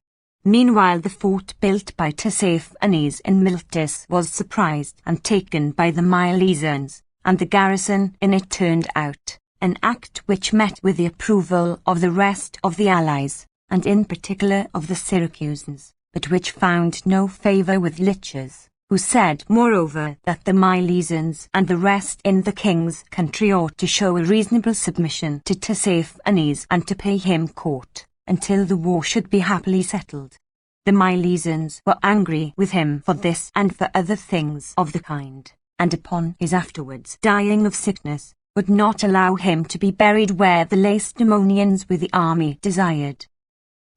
Meanwhile the fort built by Tissaphernes in Miletus was surprised and taken by the Milesians, and the garrison in it turned out, an act which met with the approval of the rest of the allies, and in particular of the Syracusans, but which found no favour with Lichas, who said moreover that the Milesians and the rest in the king's country ought to show a reasonable submission to Tissaphernes and to pay him court, until the war should be happily settled. The Milesians were angry with him for this and for other things of the kind, and upon his afterwards dying of sickness, would not allow him to be buried where the Lacedaemonians with the army desired.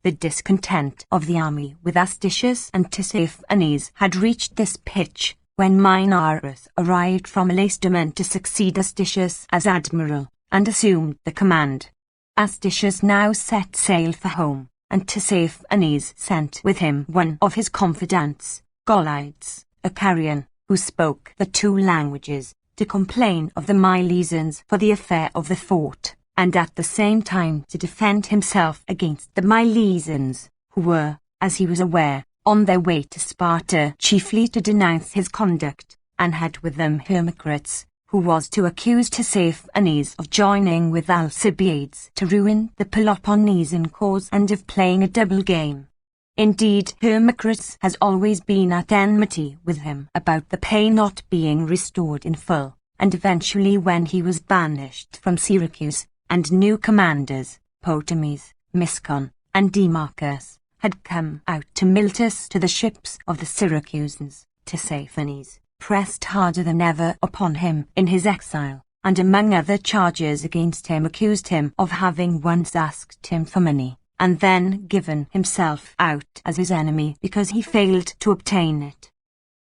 The discontent of the army with Astitius and Tissaphernes had reached this pitch, when Minarus arrived from Lacedaemon to succeed Astitius as admiral, and assumed the command. Astitius now set sail for home, and Tissaphernes sent with him one of his confidants, Golides, a Carian, who spoke the two languages, to complain of the Milesians for the affair of the fort, and at the same time to defend himself against the Milesians, who were, as he was aware, on their way to Sparta chiefly to denounce his conduct, and had with them Hermocrates, who was to accuse Tissaphernes of joining with Alcibiades to ruin the Peloponnesian cause and of playing a double game. Indeed, Hermocrates has always been at enmity with him about the pay not being restored in full, and eventually when he was banished from Syracuse, and new commanders, Potamus, Miscon, and Demarchus, had come out to Miletus to the ships of the Syracusans, Tissaphernes pressed harder than ever upon him in his exile, and among other charges against him accused him of having once asked him for money, and then given himself out as his enemy because he failed to obtain it.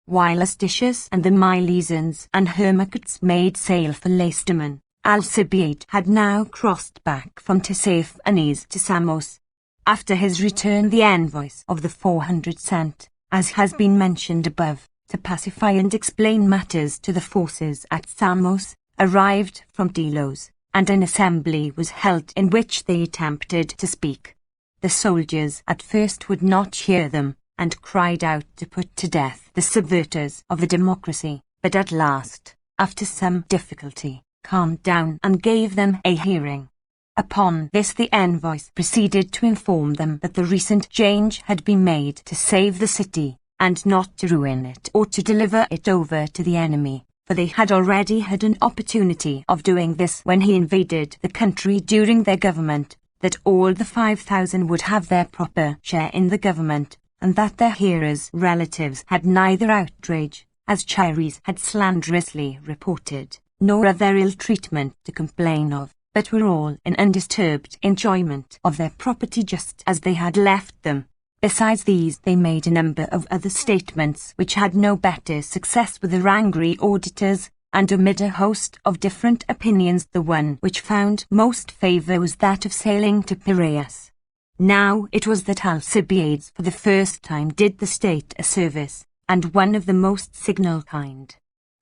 While Astitius and the Milesians and Hermocrates made sail for Lacedaemon, Alcibiades had now crossed back from Tissaphernes to Samos. After his return the envoys of the 400 sent, as has been mentioned above, to pacify and explain matters to the forces at Samos, arrived from Delos, and an assembly was held in which they attempted to speak. The soldiers at first would not hear them, and cried out to put to death the subverters of the democracy, but at last, after some difficulty, calmed down and gave them a hearing. Upon this the envoys proceeded to inform them that the recent change had been made to save the city, and not to ruin it or to deliver it over to the enemy, for they had already had an opportunity of doing this when he invaded the country during their government, that all the 5,000 would have their proper share in the government, and that their hearers' relatives had neither outrage, as Chares had slanderously reported, nor of their ill treatment to complain of, but were all in undisturbed enjoyment of their property just as they had left them. Besides these they made a number of other statements which had no better success with their angry auditors, and amid a host of different opinions the one which found most favour was that of sailing to Piraeus. Now it was that Alcibiades for the first time did the state a service, and one of the most signal kind.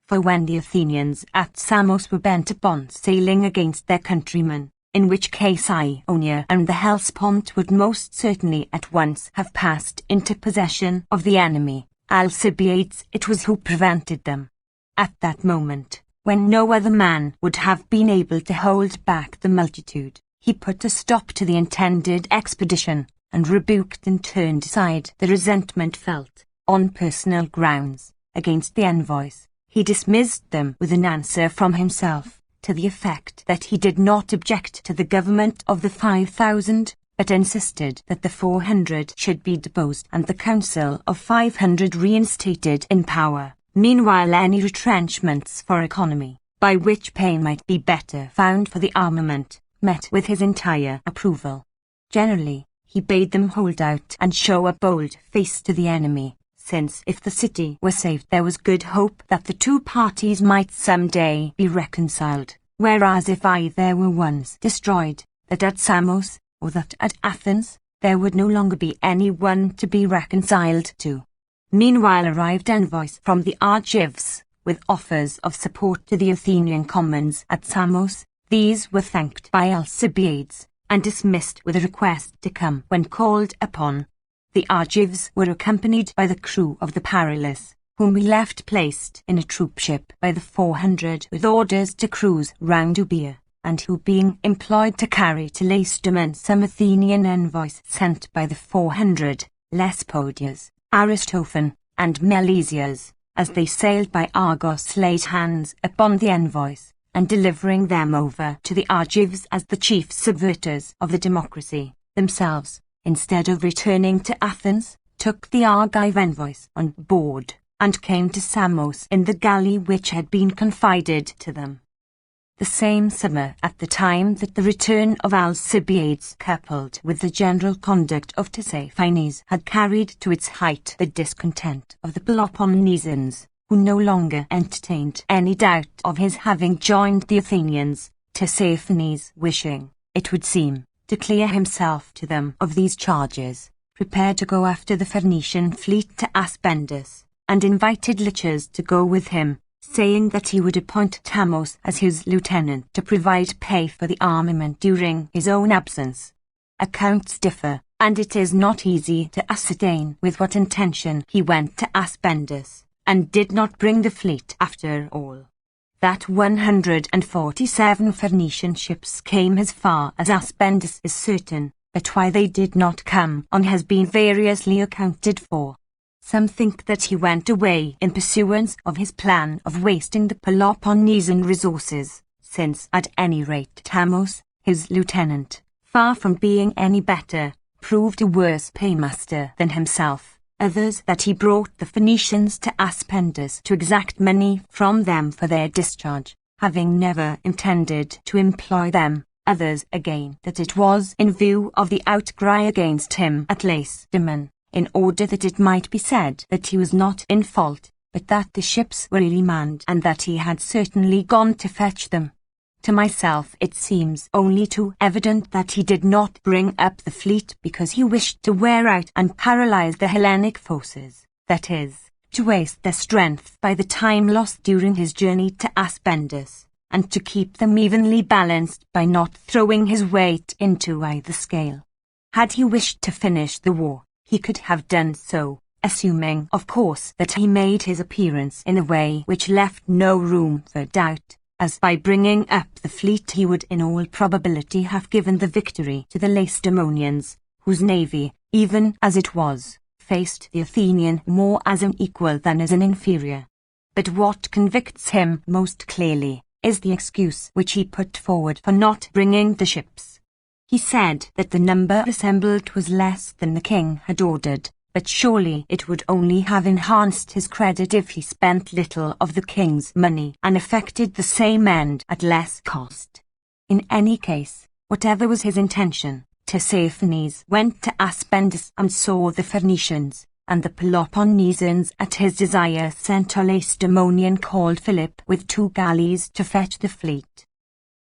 For when the Athenians at Samos were bent upon sailing against their countrymen, in which case Ionia and the Hellespont would most certainly at once have passed into possession of the enemy, Alcibiades it was who prevented them. At that moment, when no other man would have been able to hold back the multitude, he put a stop to the intended expedition, and rebuked and turned aside the resentment felt, on personal grounds, against the envoys. He dismissed them with an answer from himself, to the effect that he did not object to the government of the 5,000, but insisted that the 400 should be deposed and the council of 500 reinstated in power. Meanwhile any retrenchments for economy, by which pay might be better found for the armament, met with his entire approval. Generally, he bade them hold out and show a bold face to the enemy, since if the city were saved there was good hope that the two parties might someday be reconciled, whereas if either were once destroyed, that at Samos, or that at Athens, there would no longer be any one to be reconciled to. Meanwhile arrived envoys from the Argives, with offers of support to the Athenian commons at Samos. These were thanked by Alcibiades, and dismissed with a request to come when called upon. The Argives were accompanied by the crew of the Paralus, whom we left placed in a troop ship by the 400 with orders to cruise round Euboea, and who being employed to carry to Lacedaemon some Athenian envoys sent by the 400, Lespodias, Aristophon, and Melesias, as they sailed by Argos laid hands upon the envoys, and delivering them over to the Argives as the chief subverters of the democracy, themselves, instead of returning to Athens, took the Argive envoys on board, and came to Samos in the galley which had been confided to them. The same summer, at the time that the return of Alcibiades coupled with the general conduct of Tissaphernes had carried to its height the discontent of the Peloponnesians, who no longer entertained any doubt of his having joined the Athenians, Tissaphernes wishing, it would seem, to clear himself to them of these charges, prepared to go after the Phoenician fleet to Aspendus, and invited Lichas to go with him, saying that he would appoint Tamos as his lieutenant to provide pay for the armament during his own absence. Accounts differ, and it is not easy to ascertain with what intention he went to Aspendus, and did not bring the fleet after all. That 147 Phoenician ships came as far as Aspendus is certain, but why they did not come on has been variously accounted for. Some think that he went away in pursuance of his plan of wasting the Peloponnesian resources, since at any rate Tamos, his lieutenant, far from being any better, proved a worse paymaster than himself. Others that he brought the Phoenicians to Aspendus to exact money from them for their discharge, having never intended to employ them. Others again that it was in view of the outcry against him at Lacedaemon, in order that it might be said that he was not in fault, but that the ships were illy manned and that he had certainly gone to fetch them. To myself it seems only too evident that he did not bring up the fleet because he wished to wear out and paralyze the Hellenic forces, that is, to waste their strength by the time lost during his journey to Aspendus, and to keep them evenly balanced by not throwing his weight into either scale. Had he wished to finish the war, he could have done so, assuming, of course, that he made his appearance in a way which left no room for doubt, as by bringing up the fleet he would in all probability have given the victory to the Lacedaemonians, whose navy, even as it was, faced the Athenian more as an equal than as an inferior. But what convicts him most clearly is the excuse which he put forward for not bringing the ships. He said that the number assembled was less than the king had ordered, but surely it would only have enhanced his credit if he spent little of the king's money and effected the same end at less cost. In any case, whatever was his intention, Tissaphernes went to Aspendus and saw the Phoenicians, and the Peloponnesians at his desire sent a Lacedaemonian called Philip with 2 galleys to fetch the fleet.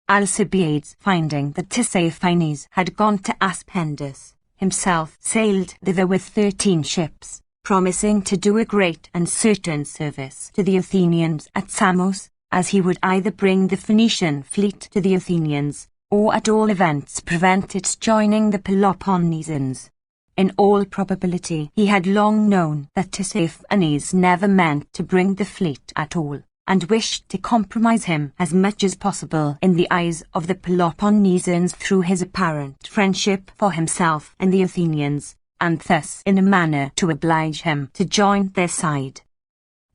Alcibiades, finding that Tissaphernes had gone to Aspendus, himself sailed thither with 13 ships, promising to do a great and certain service to the Athenians at Samos, as he would either bring the Phoenician fleet to the Athenians, or at all events prevent its joining the Peloponnesians. In all probability he had long known that Tissaphernes never meant to bring the fleet at all, and wished to compromise him as much as possible in the eyes of the Peloponnesians through his apparent friendship for himself and the Athenians, and thus in a manner to oblige him to join their side.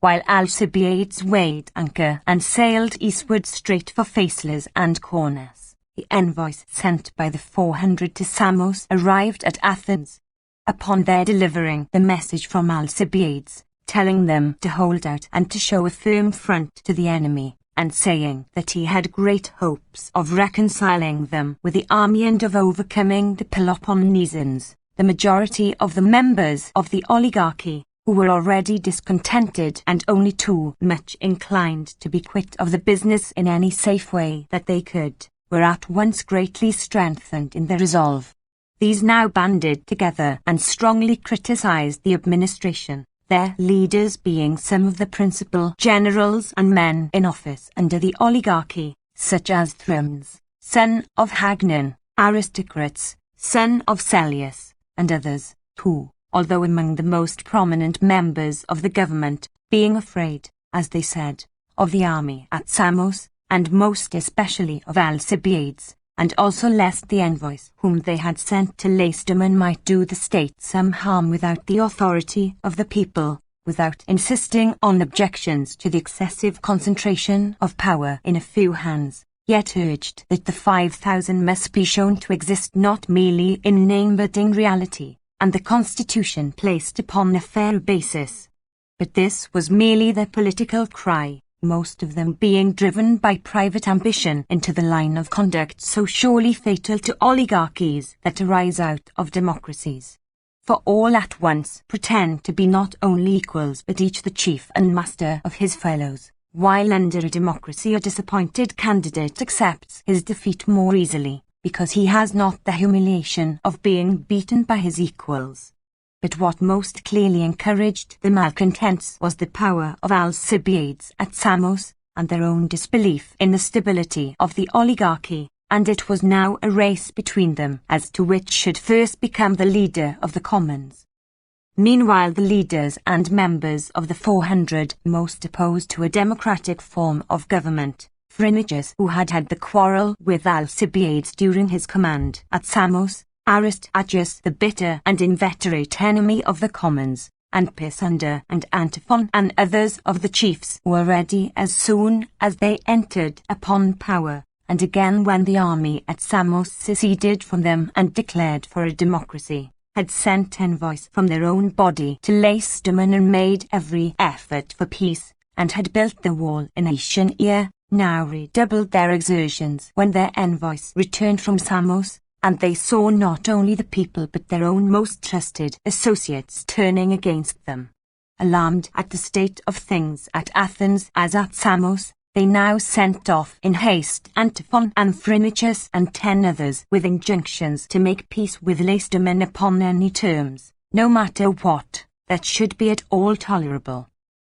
While Alcibiades weighed anchor and sailed eastward straight for Phaselis and Corinth, the envoys sent by the 400 to Samos arrived at Athens. Upon their delivering the message from Alcibiades, telling them to hold out and to show a firm front to the enemy, and saying that he had great hopes of reconciling them with the army and of overcoming the Peloponnesians, the majority of the members of the oligarchy, who were already discontented and only too much inclined to be quit of the business in any safe way that they could, were at once greatly strengthened in their resolve. These now banded together and strongly criticized the administration, their leaders being some of the principal generals and men in office under the oligarchy, such as Thucydides, son of Hagnon, Aristocrates, son of Celius, and others, who, although among the most prominent members of the government, being afraid, as they said, of the army at Samos, and most especially of Alcibiades, and also lest the envoys whom they had sent to Lacedaemon might do the state some harm without the authority of the people, without insisting on objections to the excessive concentration of power in a few hands, yet urged that the 5,000 must be shown to exist not merely in name but in reality, and the constitution placed upon a fair basis. But this was merely their political cry, most of them being driven by private ambition into the line of conduct so surely fatal to oligarchies that arise out of democracies. For all at once pretend to be not only equals but each the chief and master of his fellows, while under a democracy a disappointed candidate accepts his defeat more easily, because he has not the humiliation of being beaten by his equals. But what most clearly encouraged the malcontents was the power of Alcibiades at Samos, and their own disbelief in the stability of the oligarchy, and it was now a race between them as to which should first become the leader of the commons. Meanwhile the leaders and members of the 400 most opposed to a democratic form of government, Phrynichus, who had had the quarrel with Alcibiades during his command at Samos, Aristagus, the bitter and inveterate enemy of the commons, and Pisander and Antiphon and others of the chiefs were ready as soon as they entered upon power, and again when the army at Samos seceded from them and declared for a democracy, had sent envoys from their own body to Lacedaemon and made every effort for peace, and had built the wall in Asia, now redoubled their exertions when their envoys returned from Samos, and they saw not only the people but their own most trusted associates turning against them. Alarmed at the state of things at Athens as at Samos, they now sent off in haste Antiphon and Phrynichus and 10 others with injunctions to make peace with Lacedaemon upon any terms, no matter what, that should be at all tolerable.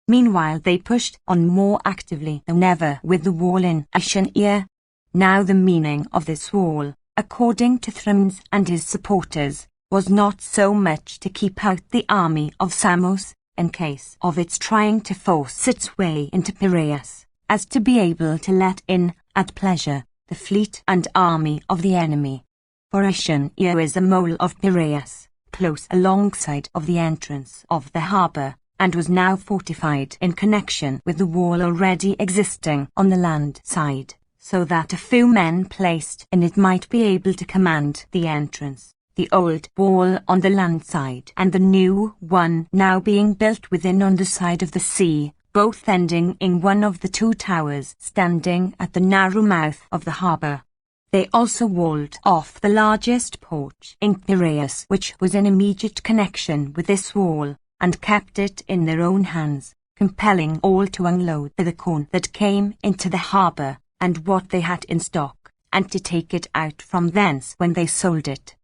Meanwhile they pushed on more actively than ever with the wall in Asia. Now the meaning of this wall, according to Thucydides and his supporters, was not so much to keep out the army of Samos, in case of its trying to force its way into Piraeus, as to be able to let in, at pleasure, the fleet and army of the enemy. For Asia is a mole of Piraeus, close alongside of the entrance of the harbour, and was now fortified in connection with the wall already existing on the land side, so that a few men placed in it might be able to command the entrance, the old wall on the land side and the new one now being built within on the side of the sea, both ending in one of the 2 towers standing at the narrow mouth of the harbour. They also walled off the largest porch in Piraeus, which was in immediate connection with this wall, and kept it in their own hands, compelling all to unload the corn that came into the harbour, and what they had in stock, and to take it out from thence when they sold it.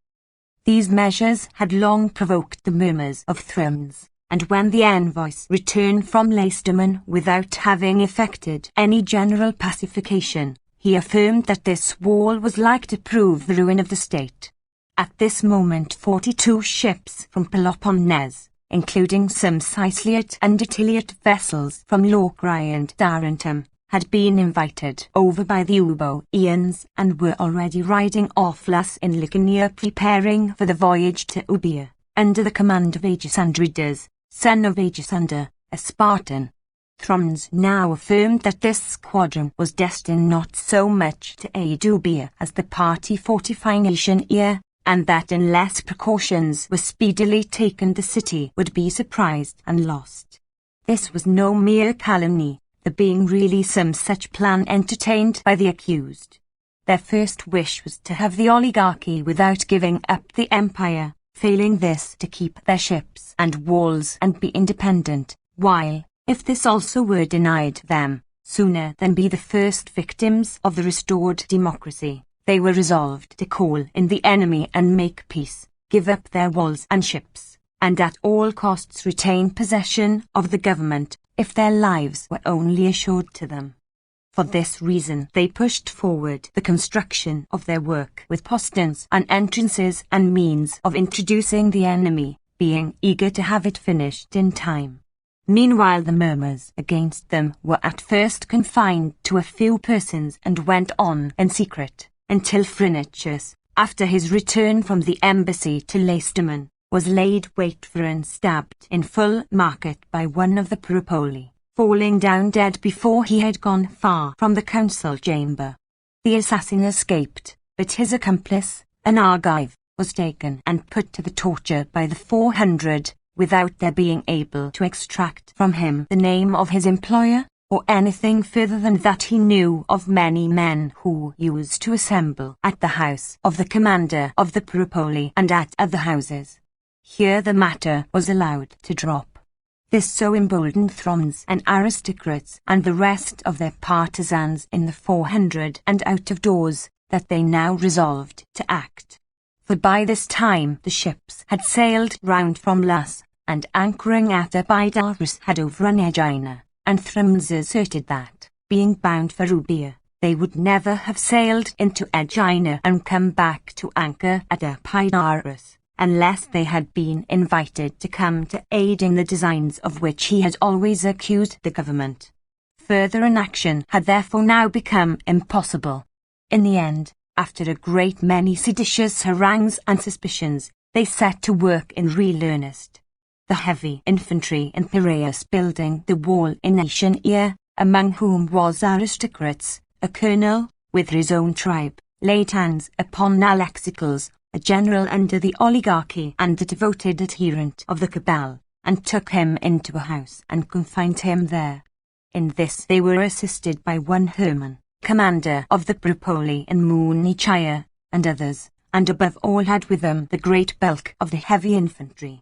These measures had long provoked the murmurs of Thucydides, and when the envoys returned from Lacedaemon without having effected any general pacification, he affirmed that this wall was like to prove the ruin of the state. At this moment 42 ships from Peloponnese, including some Siciliot and Italiot vessels from Locri and Tarentum, had been invited over by the Euboeans and were already riding off Las in Lycaonia preparing for the voyage to Euboea, under the command of Agesandridas, son of Agesander, a Spartan. Thucydides now affirmed that this squadron was destined not so much to aid Euboea as the party fortifying Asia, and that unless precautions were speedily taken the city would be surprised and lost. This was no mere calumny, there being really some such plan entertained by the accused. Their first wish was to have the oligarchy without giving up the empire, failing this to keep their ships and walls and be independent, while, if this also were denied them, sooner than be the first victims of the restored democracy, they were resolved to call in the enemy and make peace, give up their walls and ships, and at all costs retain possession of the government, if their lives were only assured to them. For this reason they pushed forward the construction of their work with posterns and entrances and means of introducing the enemy, being eager to have it finished in time. Meanwhile the murmurs against them were at first confined to a few persons and went on in secret, until Phrynichus, after his return from the embassy to Lacedaemon, was laid wait for and stabbed in full market by one of the Propoli, falling down dead before he had gone far from the council chamber. The assassin escaped, but his accomplice, an Argive, was taken and put to the torture by the 400, without their being able to extract from him the name of his employer, or anything further than that he knew of many men who used to assemble at the house of the commander of the Propoli and at other houses. Here the matter was allowed to drop. This so emboldened Thrones and aristocrats and the rest of their partisans in the 400 and out of doors, that they now resolved to act. For by this time the ships had sailed round from Las, and anchoring at Abydos had overrun Aegina, and Thrones asserted that, being bound for Euboea, they would never have sailed into Aegina and come back to anchor at Abydos, unless they had been invited to come to aid in the designs of which he had always accused the government. Further inaction had therefore now become impossible. In the end, after a great many seditious harangues and suspicions, they set to work in real earnest. The heavy infantry in Piraeus building the wall in Nation Ear, among whom was aristocrats, a colonel, with his own tribe, laid hands upon Alexicles, a general under the oligarchy and a devoted adherent of the cabal, and took him into a house and confined him there. In this they were assisted by one Herman, commander of the Propoli in Munichia, and others, and above all had with them the great bulk of the heavy infantry.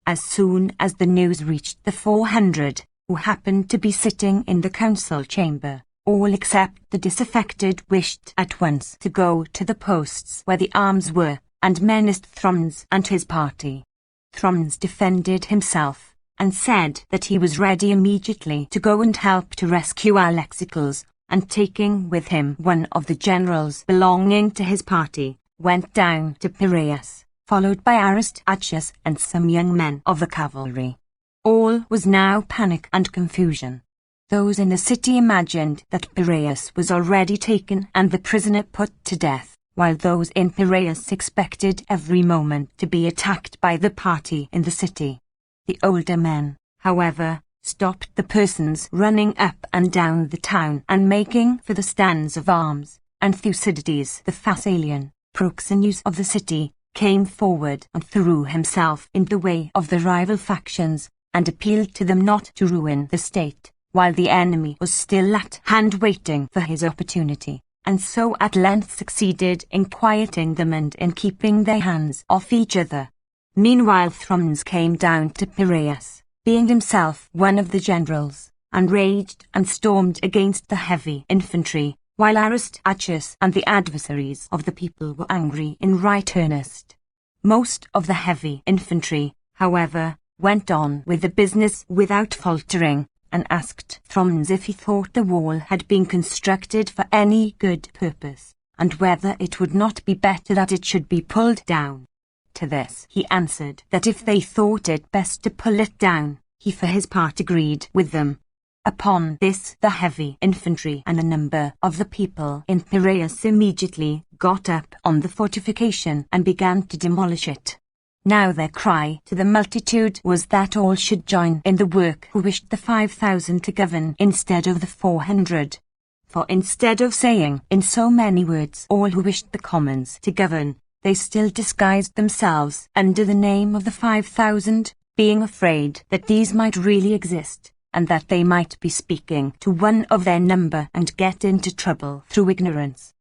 As soon as the news reached the 400, who happened to be sitting in the council chamber, all except the disaffected wished at once to go to the posts where the arms were, and menaced Thrones and his party. Thrones defended himself, and said that he was ready immediately to go and help to rescue Alexicles, and taking with him one of the generals belonging to his party, went down to Piraeus, followed by Aristachus and some young men of the cavalry. All was now panic and confusion. Those in the city imagined that Piraeus was already taken and the prisoner put to death, while those in Piraeus expected every moment to be attacked by the party in the city. The older men, however, stopped the persons running up and down the town and making for the stands of arms, and Thucydides the Thessalian, proxenus of the city, came forward and threw himself in the way of the rival factions, and appealed to them not to ruin the state, while the enemy was still at hand waiting for his opportunity, and so at length succeeded in quieting them and in keeping their hands off each other. Meanwhile Thrones came down to Piraeus, being himself one of the generals, and raged and stormed against the heavy infantry, while Aristachus and the adversaries of the people were angry in right earnest. Most of the heavy infantry, however, went on with the business without faltering, and asked Thrones if he thought the wall had been constructed for any good purpose, and whether it would not be better that it should be pulled down. To this he answered that if they thought it best to pull it down, he for his part agreed with them. Upon this the heavy infantry and a number of the people in Piraeus immediately got up on the fortification and began to demolish it. Now their cry to the multitude was that all should join in the work who wished the 5,000 to govern instead of the 400. For instead of saying in so many words all who wished the commons to govern, they still disguised themselves under the name of the 5,000, being afraid that these might really exist, and that they might be speaking to one of their number and get into trouble through ignorance.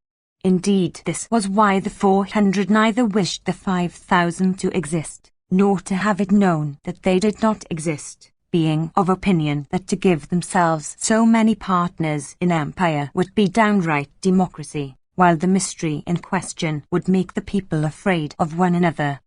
Indeed, this was why the 400 neither wished the 5,000 to exist, nor to have it known that they did not exist, being of opinion that to give themselves so many partners in empire would be downright democracy, while the mystery in question would make the people afraid of one another.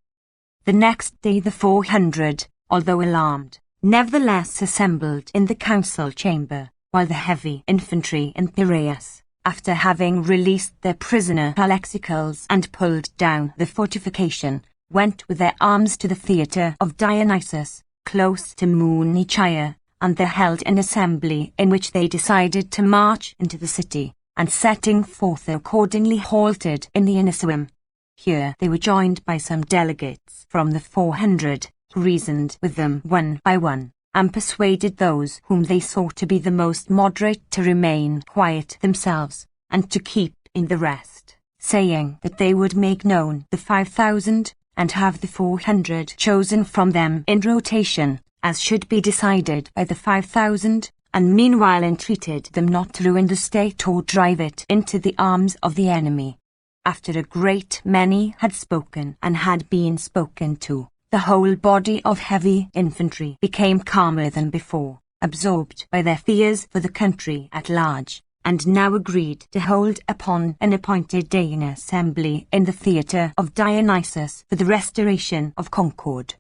The next day the 400, although alarmed, nevertheless assembled in the council chamber, while the heavy infantry in Piraeus, after having released their prisoner Alexicles and pulled down the fortification, went with their arms to the theatre of Dionysus, close to Munichia, and there held an assembly in which they decided to march into the city, and setting forth accordingly halted in the Inissium. Here they were joined by some delegates from the 400, who reasoned with them one by one, and persuaded those whom they saw to be the most moderate to remain quiet themselves, and to keep in the rest, saying that they would make known the 5,000, and have the 400 chosen from them in rotation, as should be decided by the 5,000, and meanwhile entreated them not to ruin the state or drive it into the arms of the enemy. After a great many had spoken and had been spoken to, the whole body of heavy infantry became calmer than before, absorbed by their fears for the country at large, and now agreed to hold upon an appointed day an assembly in the theatre of Dionysus for the restoration of concord.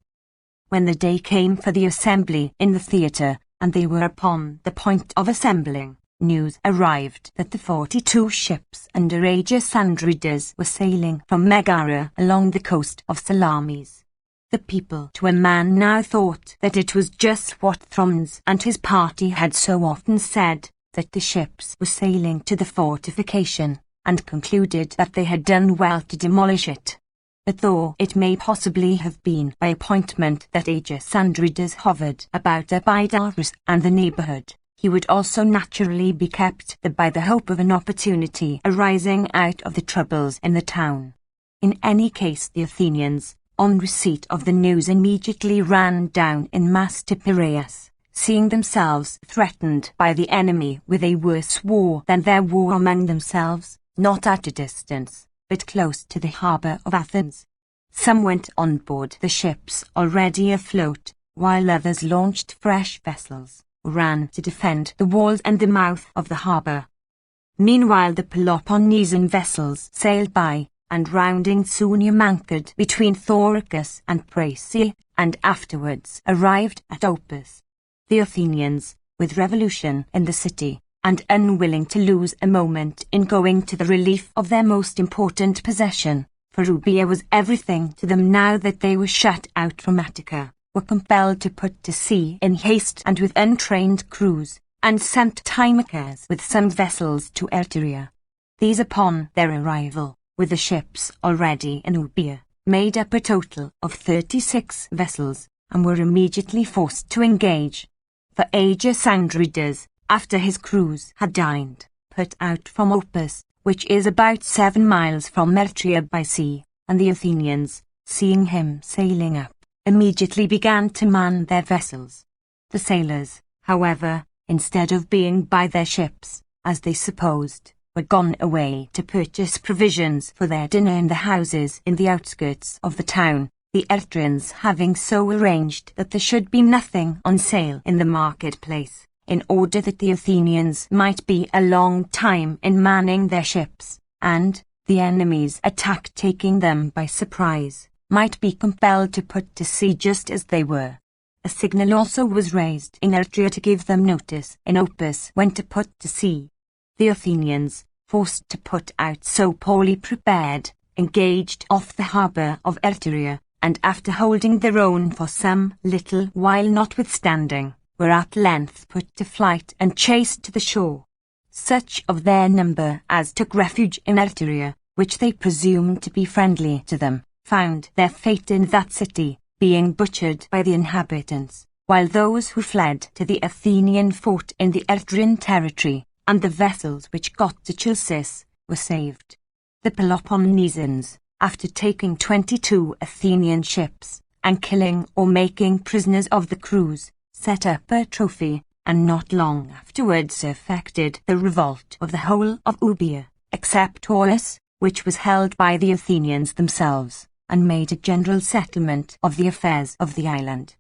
When the day came for the assembly in the theatre, and they were upon the point of assembling, news arrived that the 42 ships under Sandrides were sailing from Megara along the coast of Salamis. The people to a man now thought that it was just what Thrones and his party had so often said, that the ships were sailing to the fortification, and concluded that they had done well to demolish it. But though it may possibly have been by appointment that Sandrides hovered about Abydos and the neighbourhood, he would also naturally be kept there by the hope of an opportunity arising out of the troubles in the town. In any case the Athenians, on receipt of the news, immediately ran down in mass to Piraeus, seeing themselves threatened by the enemy with a worse war than their war among themselves, not at a distance, but close to the harbour of Athens. Some went on board the ships already afloat, while others launched fresh vessels, or ran to defend the walls and the mouth of the harbour. Meanwhile the Peloponnesian vessels sailed by, and rounding Sunium anchored between Thoricus and Praesia, and afterwards arrived at Opus. The Athenians, with revolution in the city, and unwilling to lose a moment in going to the relief of their most important possession, for Euboea was everything to them now that they were shut out from Attica, were compelled to put to sea in haste and with untrained crews, and sent Timocles with some vessels to Elteria. These upon their arrival, with the ships already in Euboea, made up a total of 36 vessels, and were immediately forced to engage. For Sandrides, after his crews had dined, put out from Opus, which is about 7 miles from Elteria by sea, and the Athenians, seeing him sailing up, immediately began to man their vessels. The sailors, however, instead of being by their ships, as they supposed, were gone away to purchase provisions for their dinner in the houses in the outskirts of the town, the Eltrians having so arranged that there should be nothing on sale in the marketplace, in order that the Athenians might be a long time in manning their ships, and, the enemy's attack taking them by surprise, might be compelled to put to sea just as they were. A signal also was raised in Elteria to give them notice in Opus when to put to sea. The Athenians, forced to put out so poorly prepared, engaged off the harbour of Elteria, and after holding their own for some little while notwithstanding, were at length put to flight and chased to the shore. Such of their number as took refuge in Elteria, which they presumed to be friendly to them, found their fate in that city, being butchered by the inhabitants, while those who fled to the Athenian fort in the Eltrian territory, and the vessels which got to Chalcis, were saved. The Peloponnesians, after taking 22 Athenian ships, and killing or making prisoners of the crews, set up a trophy, and not long afterwards effected the revolt of the whole of Euboea, except Taurus, which was held by the Athenians themselves, and made a general settlement of the affairs of the island.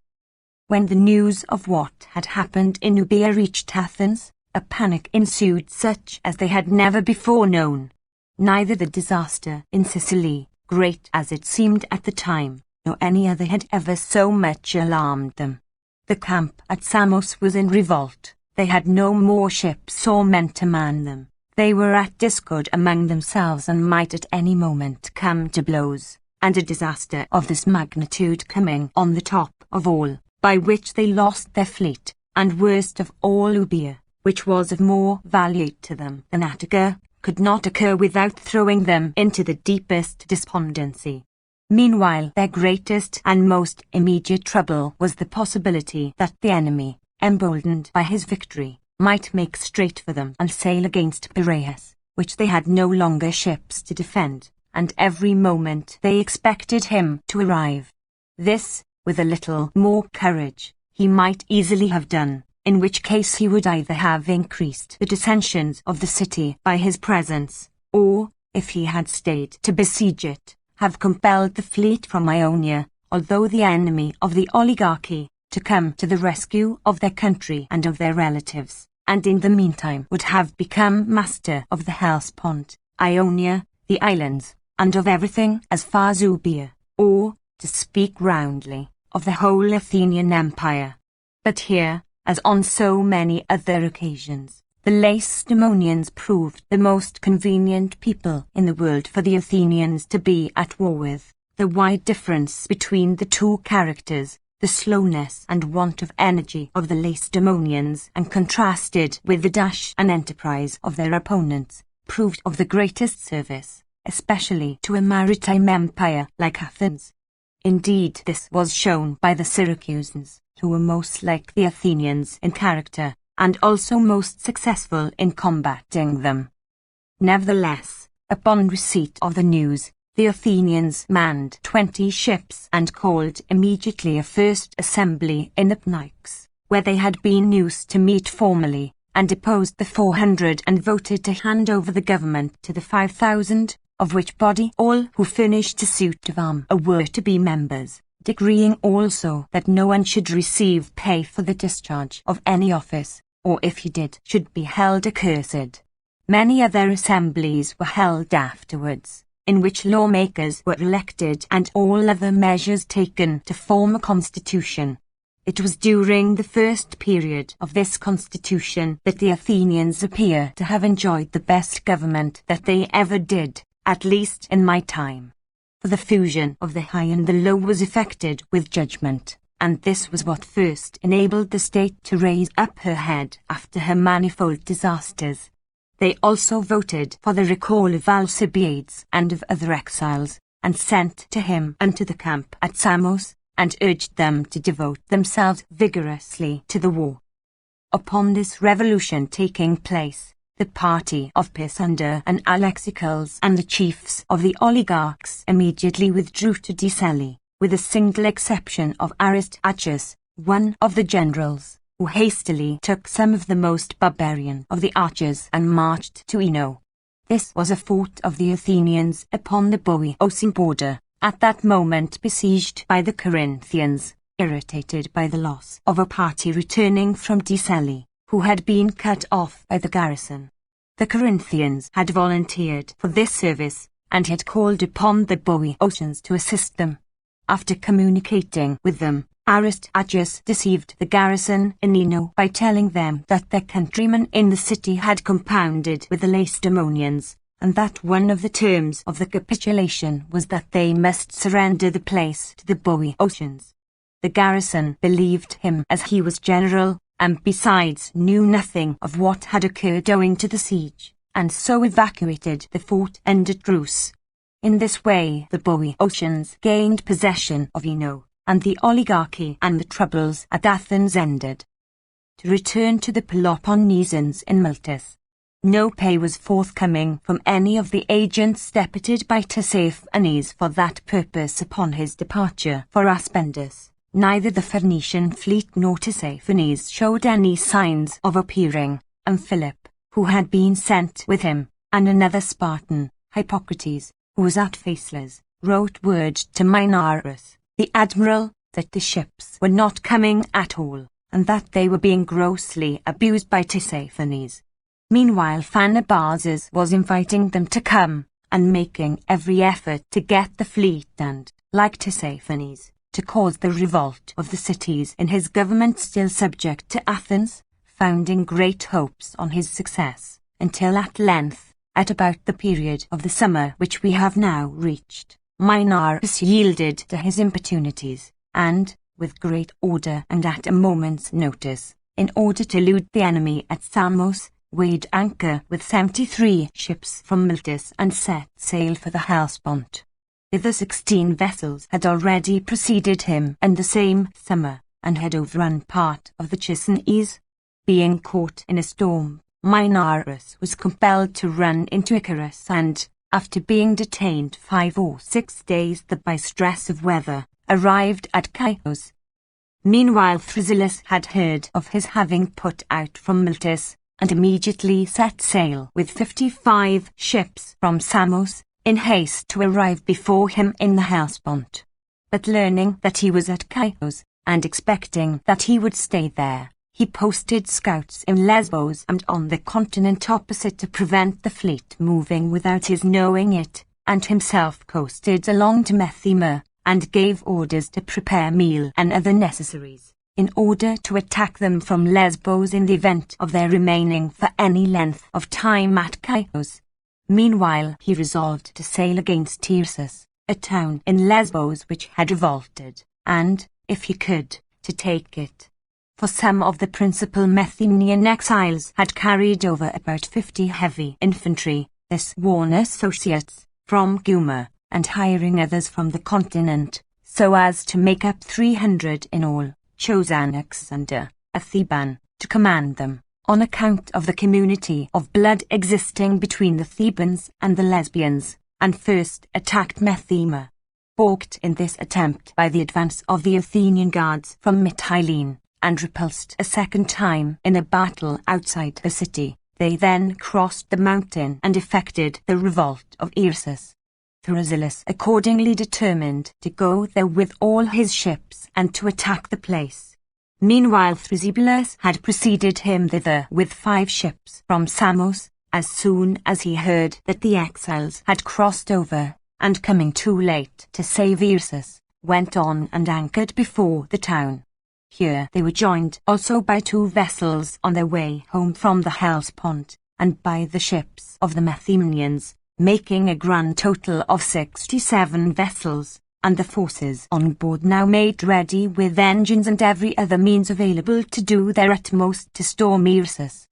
When the news of what had happened in Euboea reached Athens, a panic ensued such as they had never before known. Neither the disaster in Sicily, great as it seemed at the time, nor any other had ever so much alarmed them. The camp at Samos was in revolt. They had no more ships or men to man them. They were at discord among themselves and might at any moment come to blows, and a disaster of this magnitude coming on the top of all, by which they lost their fleet, and worst of all Euboea, which was of more value to them than Attica, could not occur without throwing them into the deepest despondency. Meanwhile, their greatest and most immediate trouble was the possibility that the enemy, emboldened by his victory, might make straight for them and sail against Piraeus, which they had no longer ships to defend, and every moment they expected him to arrive. This, with a little more courage, he might easily have done, in which case he would either have increased the dissensions of the city by his presence, or, if he had stayed to besiege it, have compelled the fleet from Ionia, although the enemy of the oligarchy, to come to the rescue of their country and of their relatives, and in the meantime would have become master of the Hellespont, Ionia, the islands, and of everything as far as Euboea, or, to speak roundly, of the whole Athenian empire. But here, as on so many other occasions, the Lacedaemonians proved the most convenient people in the world for the Athenians to be at war with. The wide difference between the two characters, the slowness and want of energy of the Lacedaemonians, and contrasted with the dash and enterprise of their opponents, proved of the greatest service, especially to a maritime empire like Athens. Indeed, this was shown by the Syracusans, who were most like the Athenians in character, and also most successful in combating them. Nevertheless, upon receipt of the news, the Athenians manned 20 ships and called immediately a first assembly in the Pnyx, where they had been used to meet formally, and deposed the 400 and voted to hand over the government to the 5,000, of which body all who furnished a suit of armour were to be members, decreeing also that no one should receive pay for the discharge of any office, or if he did, should be held accursed. Many other assemblies were held afterwards, in which lawmakers were elected and all other measures taken to form a constitution. It was during the first period of this constitution that the Athenians appear to have enjoyed the best government that they ever did, at least in my time. For the fusion of the high and the low was effected with judgment, and this was what first enabled the state to raise up her head after her manifold disasters. They also voted for the recall of Alcibiades and of other exiles, and sent to him and to the camp at Samos, and urged them to devote themselves vigorously to the war. Upon this revolution taking place, the party of Pisander and Alexicles and the chiefs of the oligarchs immediately withdrew to Decele, with a single exception of Aristachus, one of the generals, who hastily took some of the most barbarian of the archers and marched to Eno. This was a fort of the Athenians upon the Boeotian border, at that moment besieged by the Corinthians, irritated by the loss of a party returning from Decele, who had been cut off by the garrison. The Corinthians had volunteered for this service, and had called upon the Boeotians to assist them. After communicating with them, Aristachus deceived the garrison in Eno by telling them that their countrymen in the city had compounded with the Lacedaemonians, and that one of the terms of the capitulation was that they must surrender the place to the Boeotians. The garrison believed him as he was general, and besides knew nothing of what had occurred owing to the siege, and so evacuated the fort under truce. In this way the Boeotians gained possession of Eno, and the oligarchy and the troubles at Athens ended. To return to the Peloponnesians in Miletus. No pay was forthcoming from any of the agents deputed by Tisiphone for that purpose upon his departure for Aspendus. Neither the Phoenician fleet nor Tisiphones showed any signs of appearing, and Philip, who had been sent with him, and another Spartan, Hippocrates, who was at Faceless, wrote word to Minarus, the admiral, that the ships were not coming at all, and that they were being grossly abused by Tisiphone. Meanwhile Phanabazes was inviting them to come, and making every effort to get the fleet and, like Tisiphone, to cause the revolt of the cities in his government still subject to Athens, founding great hopes on his success, until at length, at about the period of the summer which we have now reached, Minarus yielded to his importunities, and, with great order and at a moment's notice, in order to elude the enemy at Samos, weighed anchor with 73 ships from Miletus and set sail for the Hellespont. Thither 16 vessels had already preceded him in the same summer, and had overrun part of the Chersonese. Being caught in a storm, Minarus was compelled to run into Icarus and, after being detained 5 or 6 days by stress of weather, arrived at Chios. Meanwhile Thucydides had heard of his having put out from Miletus, and immediately set sail with 55 ships from Samos, in haste to arrive before him in the Hellespont. But learning that he was at Chios, and expecting that he would stay there, he posted scouts in Lesbos and on the continent opposite to prevent the fleet moving without his knowing it, and himself coasted along to Methema, and gave orders to prepare meal and other necessaries, in order to attack them from Lesbos in the event of their remaining for any length of time at Chios. Meanwhile he resolved to sail against Tirsus, a town in Lesbos which had revolted, and, if he could, to take it. For some of the principal Methymnian exiles had carried over about 50 heavy infantry, their sworn associates, from Guma, and hiring others from the continent, so as to make up 300 in all, chose Anaxander, a Theban, to command them, on account of the community of blood existing between the Thebans and the Lesbians, and first attacked Methema. Balked in this attempt by the advance of the Athenian guards from Mytilene, and repulsed a second time in a battle outside the city, they then crossed the mountain and effected the revolt of Ursus. Thucydides accordingly determined to go there with all his ships and to attack the place. Meanwhile Thucydides had preceded him thither with 5 ships from Samos, as soon as he heard that the exiles had crossed over, and coming too late to save Ursus, went on and anchored before the town. Here they were joined also by 2 vessels on their way home from the Hellespont, and by the ships of the Methymnians, making a grand total of 67 vessels, and the forces on board now made ready with engines and every other means available to do their utmost to storm Ursus.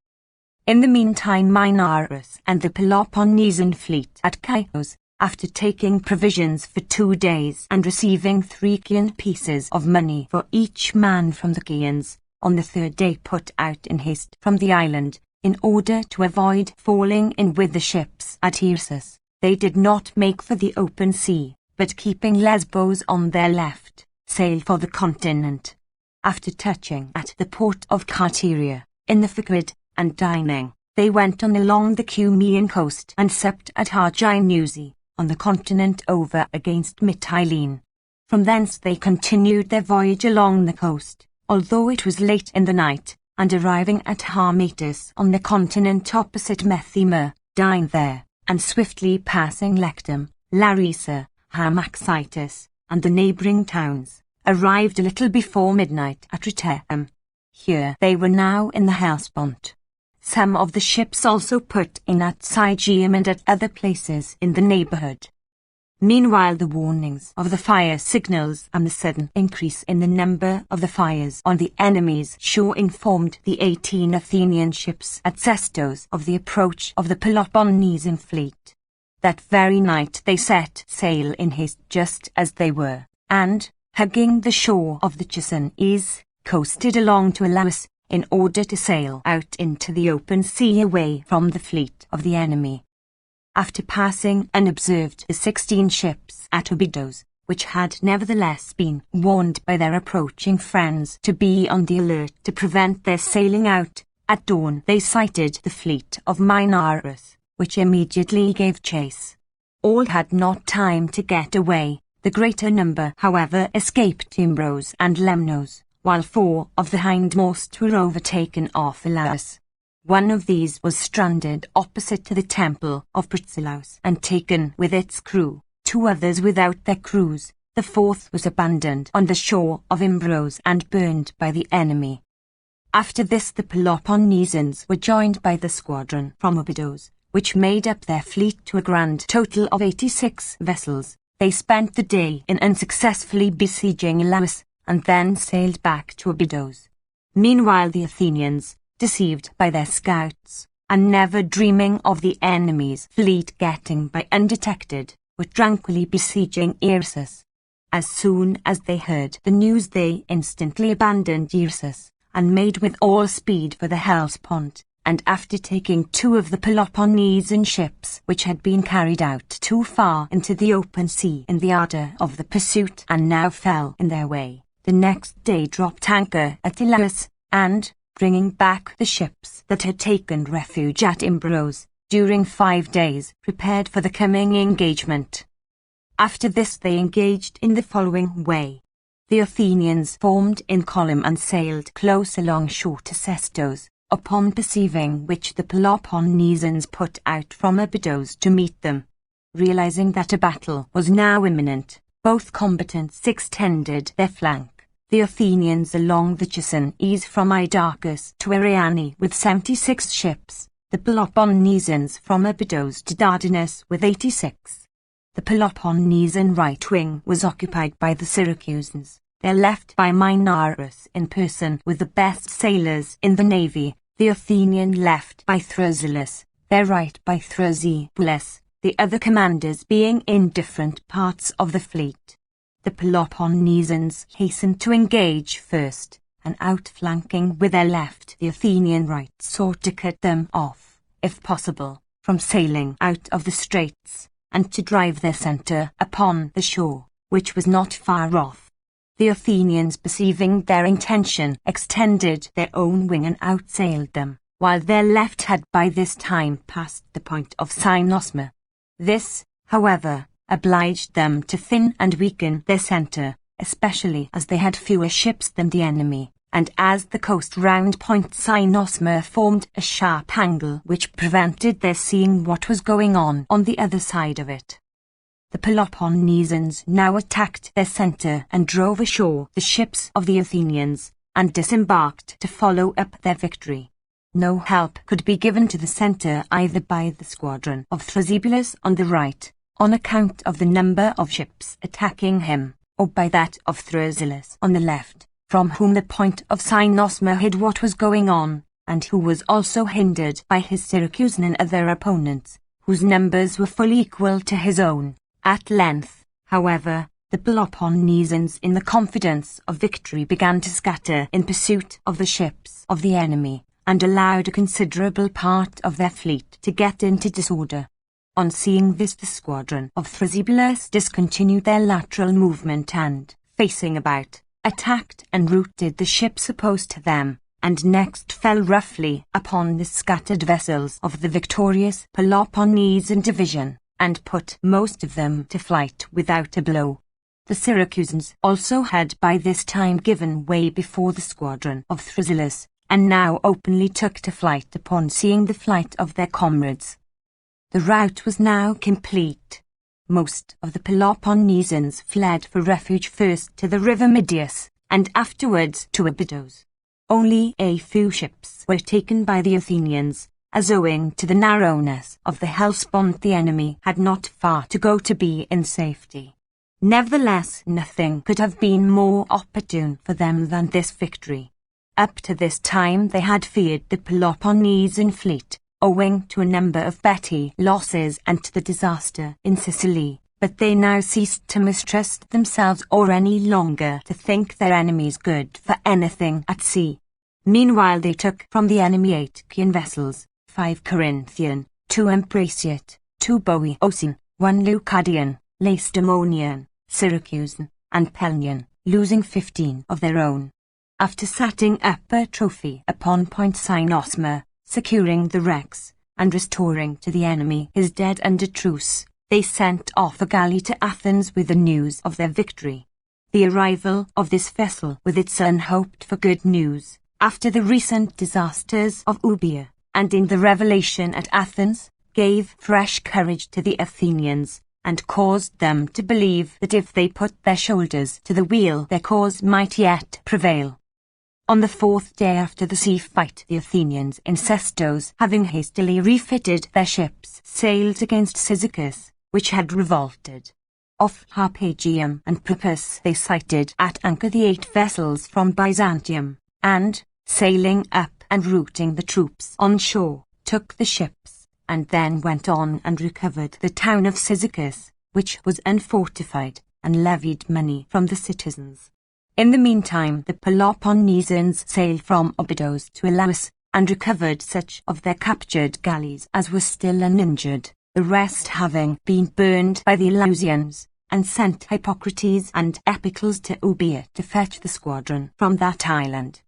In the meantime Minarus and the Peloponnesian fleet at Chios, after taking provisions for 2 days and receiving 3 Chian pieces of money for each man from the Chians, on the 3rd day put out in haste from the island, in order to avoid falling in with the ships at Ursus. They did not make for the open sea, but keeping Lesbos on their left, sailed for the continent. After touching at the port of Carteria, in the Phaeaciid, and dining, they went on along the Cumaean coast and supped at Arginusi, on the continent over against Mytilene. From thence they continued their voyage along the coast, although it was late in the night, and arriving at Harmatus on the continent opposite Methema, dined there, and swiftly passing Lectum, Larissa, Hamaxitis, and the neighbouring towns, arrived a little before midnight at Rheteum. Here they were now in the Hellespont. Some of the ships also put in at Sigeum and at other places in the neighbourhood. Meanwhile the warnings of the fire signals and the sudden increase in the number of the fires on the enemy's shore informed the 18 Athenian ships at Sestos of the approach of the Peloponnesian fleet. That very night they set sail in haste just as they were, and, hugging the shore of the Chersonese, coasted along to Elaus, in order to sail out into the open sea away from the fleet of the enemy. After passing unobserved the 16 ships at Abydos, which had nevertheless been warned by their approaching friends to be on the alert to prevent their sailing out, at dawn they sighted the fleet of Minarus, which immediately gave chase, All had not time to get away. The greater number, however, escaped to Imbros and Lemnos, while 4 of the hindmost were overtaken off Elaus. One of these was stranded opposite to the temple of Protesilaus and taken with its crew, 2 others without their crews. The 4th was abandoned on the shore of Imbros and burned by the enemy. After this the Peloponnesians were joined by the squadron from Abydos, which made up their fleet to a grand total of 86 vessels. They spent the day in unsuccessfully besieging Elaus, and then sailed back to Abydos. Meanwhile the Athenians, deceived by their scouts, and never dreaming of the enemy's fleet getting by undetected, were tranquilly besieging Irsus. As soon as they heard the news they instantly abandoned Irsus, and made with all speed for the Hellespont, and after taking 2 of the Peloponnesian ships which had been carried out too far into the open sea in the ardour of the pursuit and now fell in their way, the next day dropped anchor at Elaus, and, bringing back the ships that had taken refuge at Imbros, during 5 days prepared for the coming engagement. After this they engaged in the following way. The Athenians formed in column and sailed close alongshore to Sestos, upon perceiving which the Peloponnesians put out from Abydos to meet them. Realizing that a battle was now imminent, both combatants extended their flank. The Athenians along the Chersonese from Idarchus to Ariane with 76 ships, the Peloponnesians from Abydos to Dardanus with 86. The Peloponnesian right wing was occupied by the Syracusans, their left by Minarus in person with the best sailors in the navy, the Athenian left by Thrasyllus, their right by Thrasybulus, the other commanders being in different parts of the fleet. The Peloponnesians hastened to engage first, and outflanking with their left the Athenian right sought to cut them off, if possible, from sailing out of the straits, and to drive their centre upon the shore, which was not far off. The Athenians, perceiving their intention, extended their own wing and outsailed them, while their left had by this time passed the point of Cynosma. This, however, obliged them to thin and weaken their centre, especially as they had fewer ships than the enemy, and as the coast round Point Cynosma formed a sharp angle which prevented their seeing what was going on the other side of it. The Peloponnesians now attacked their centre and drove ashore the ships of the Athenians, and disembarked to follow up their victory. No help could be given to the centre either by the squadron of Thrasybulus on the right, on account of the number of ships attacking him, or by that of Thrasyllus on the left, from whom the point of Cynosma hid what was going on, and who was also hindered by his Syracusan and other opponents, whose numbers were fully equal to his own. At length, however, the Peloponnesians in the confidence of victory began to scatter in pursuit of the ships of the enemy, and allowed a considerable part of their fleet to get into disorder. On seeing this the squadron of Thrasybulus discontinued their lateral movement and, facing about, attacked and routed the ships opposed to them, and next fell roughly upon the scattered vessels of the victorious Peloponnesian division, and put most of them to flight without a blow. The Syracusans also had by this time given way before the squadron of Thrasyllus, and now openly took to flight upon seeing the flight of their comrades. The rout was now complete. Most of the Peloponnesians fled for refuge first to the river Midias, and afterwards to Abydos. Only a few ships were taken by the Athenians, as owing to the narrowness of the Hellespont the enemy had not far to go to be in safety. Nevertheless, nothing could have been more opportune for them than this victory. Up to this time they had feared the Peloponnesian fleet, owing to a number of petty losses and to the disaster in Sicily, but they now ceased to mistrust themselves or any longer to think their enemies good for anything at sea. Meanwhile they took from the enemy 8 Chian vessels, 5 Corinthian, 2 Ambraciot, 2 Boeotian, 1 Leucadian, Lacedaemonian, Syracusan, and Pelion, losing 15 of their own. After setting up a trophy upon Point Cynosma, securing the wrecks, and restoring to the enemy his dead under truce, they sent off a galley to Athens with the news of their victory. The arrival of this vessel with its son hoped for good news, after the recent disasters of Euboea, and in the revelation at Athens, gave fresh courage to the Athenians, and caused them to believe that if they put their shoulders to the wheel their cause might yet prevail. On the 4th day after the sea fight, the Athenians in Sestos, having hastily refitted their ships, sailed against Cyzicus, which had revolted. Off Harpagium and Priapus they sighted at anchor the 8 vessels from Byzantium, and, sailing up and routing the troops on shore, took the ships, and then went on and recovered the town of Cyzicus, which was unfortified, and levied money from the citizens. In the meantime the Peloponnesians sailed from Abydos to Elaus, and recovered such of their captured galleys as were still uninjured, the rest having been burned by the Eleusians, and sent Hippocrates and Epicles to Euboea to fetch the squadron from that island.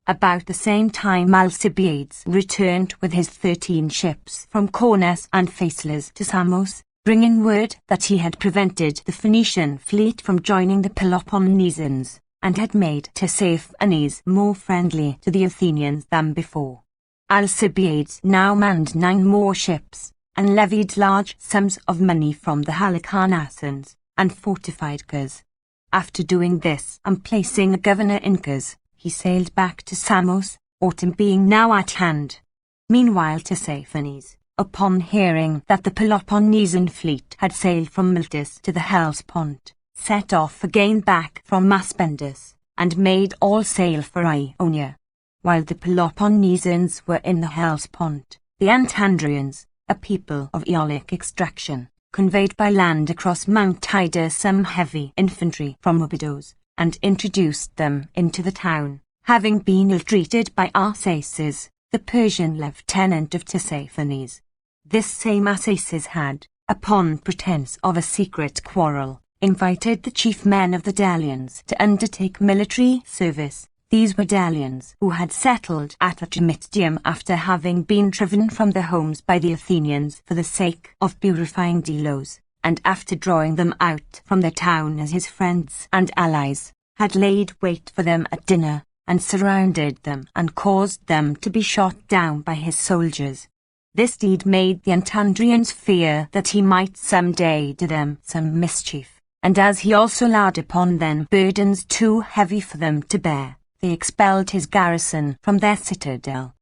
About the same time Alcibiades returned with his 13 ships from Cornus and Phaselis to Samos, bringing word that he had prevented the Phoenician fleet from joining the Peloponnesians, and had made Tissaphernes more friendly to the Athenians than before. Alcibiades now manned 9 more ships, and levied large sums of money from the Halicarnassians, and fortified Cos. After doing this, and placing a governor in Cos, he sailed back to Samos, autumn being now at hand. Meanwhile Tissaphernes, upon hearing that the Peloponnesian fleet had sailed from Miletus to the Hellespont, set off again back from Maspendus, and made all sail for Ionia. While the Peloponnesians were in the Hellespont, the Antandrians, a people of Aeolic extraction, conveyed by land across Mount Ida some heavy infantry from Abydos, and introduced them into the town, having been ill-treated by Arsaces, the Persian lieutenant of Tissaphernes. This same Arsaces had, upon pretence of a secret quarrel, invited the chief men of the Delians to undertake military service. These were Delians who had settled at Atromitium after having been driven from their homes by the Athenians for the sake of purifying Delos, and after drawing them out from their town as his friends and allies, had laid wait for them at dinner, and surrounded them and caused them to be shot down by his soldiers. This deed made the Antandrians fear that he might some day do them some mischief, and as he also laid upon them burdens too heavy for them to bear, they expelled his garrison from their citadel.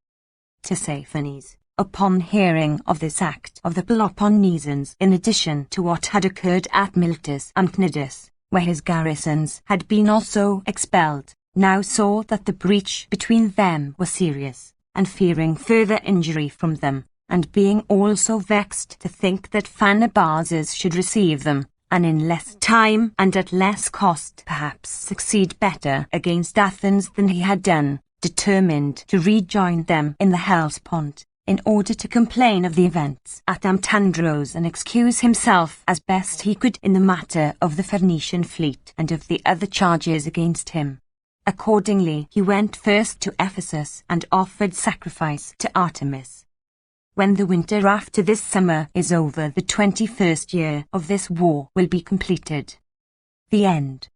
Tissaphernes, upon hearing of this act of the Peloponnesians, in addition to what had occurred at Miletus and Cnidus, where his garrisons had been also expelled, now saw that the breach between them was serious, and fearing further injury from them, and being also vexed to think that Pharnabazus should receive them, and in less time and at less cost perhaps succeed better against Athens than he had done, determined to rejoin them in the Hellespont, in order to complain of the events at Amtandros and excuse himself as best he could in the matter of the Phoenician fleet and of the other charges against him. Accordingly he went first to Ephesus and offered sacrifice to Artemis. When the winter after this summer is over, the 21st year of this war will be completed. The end.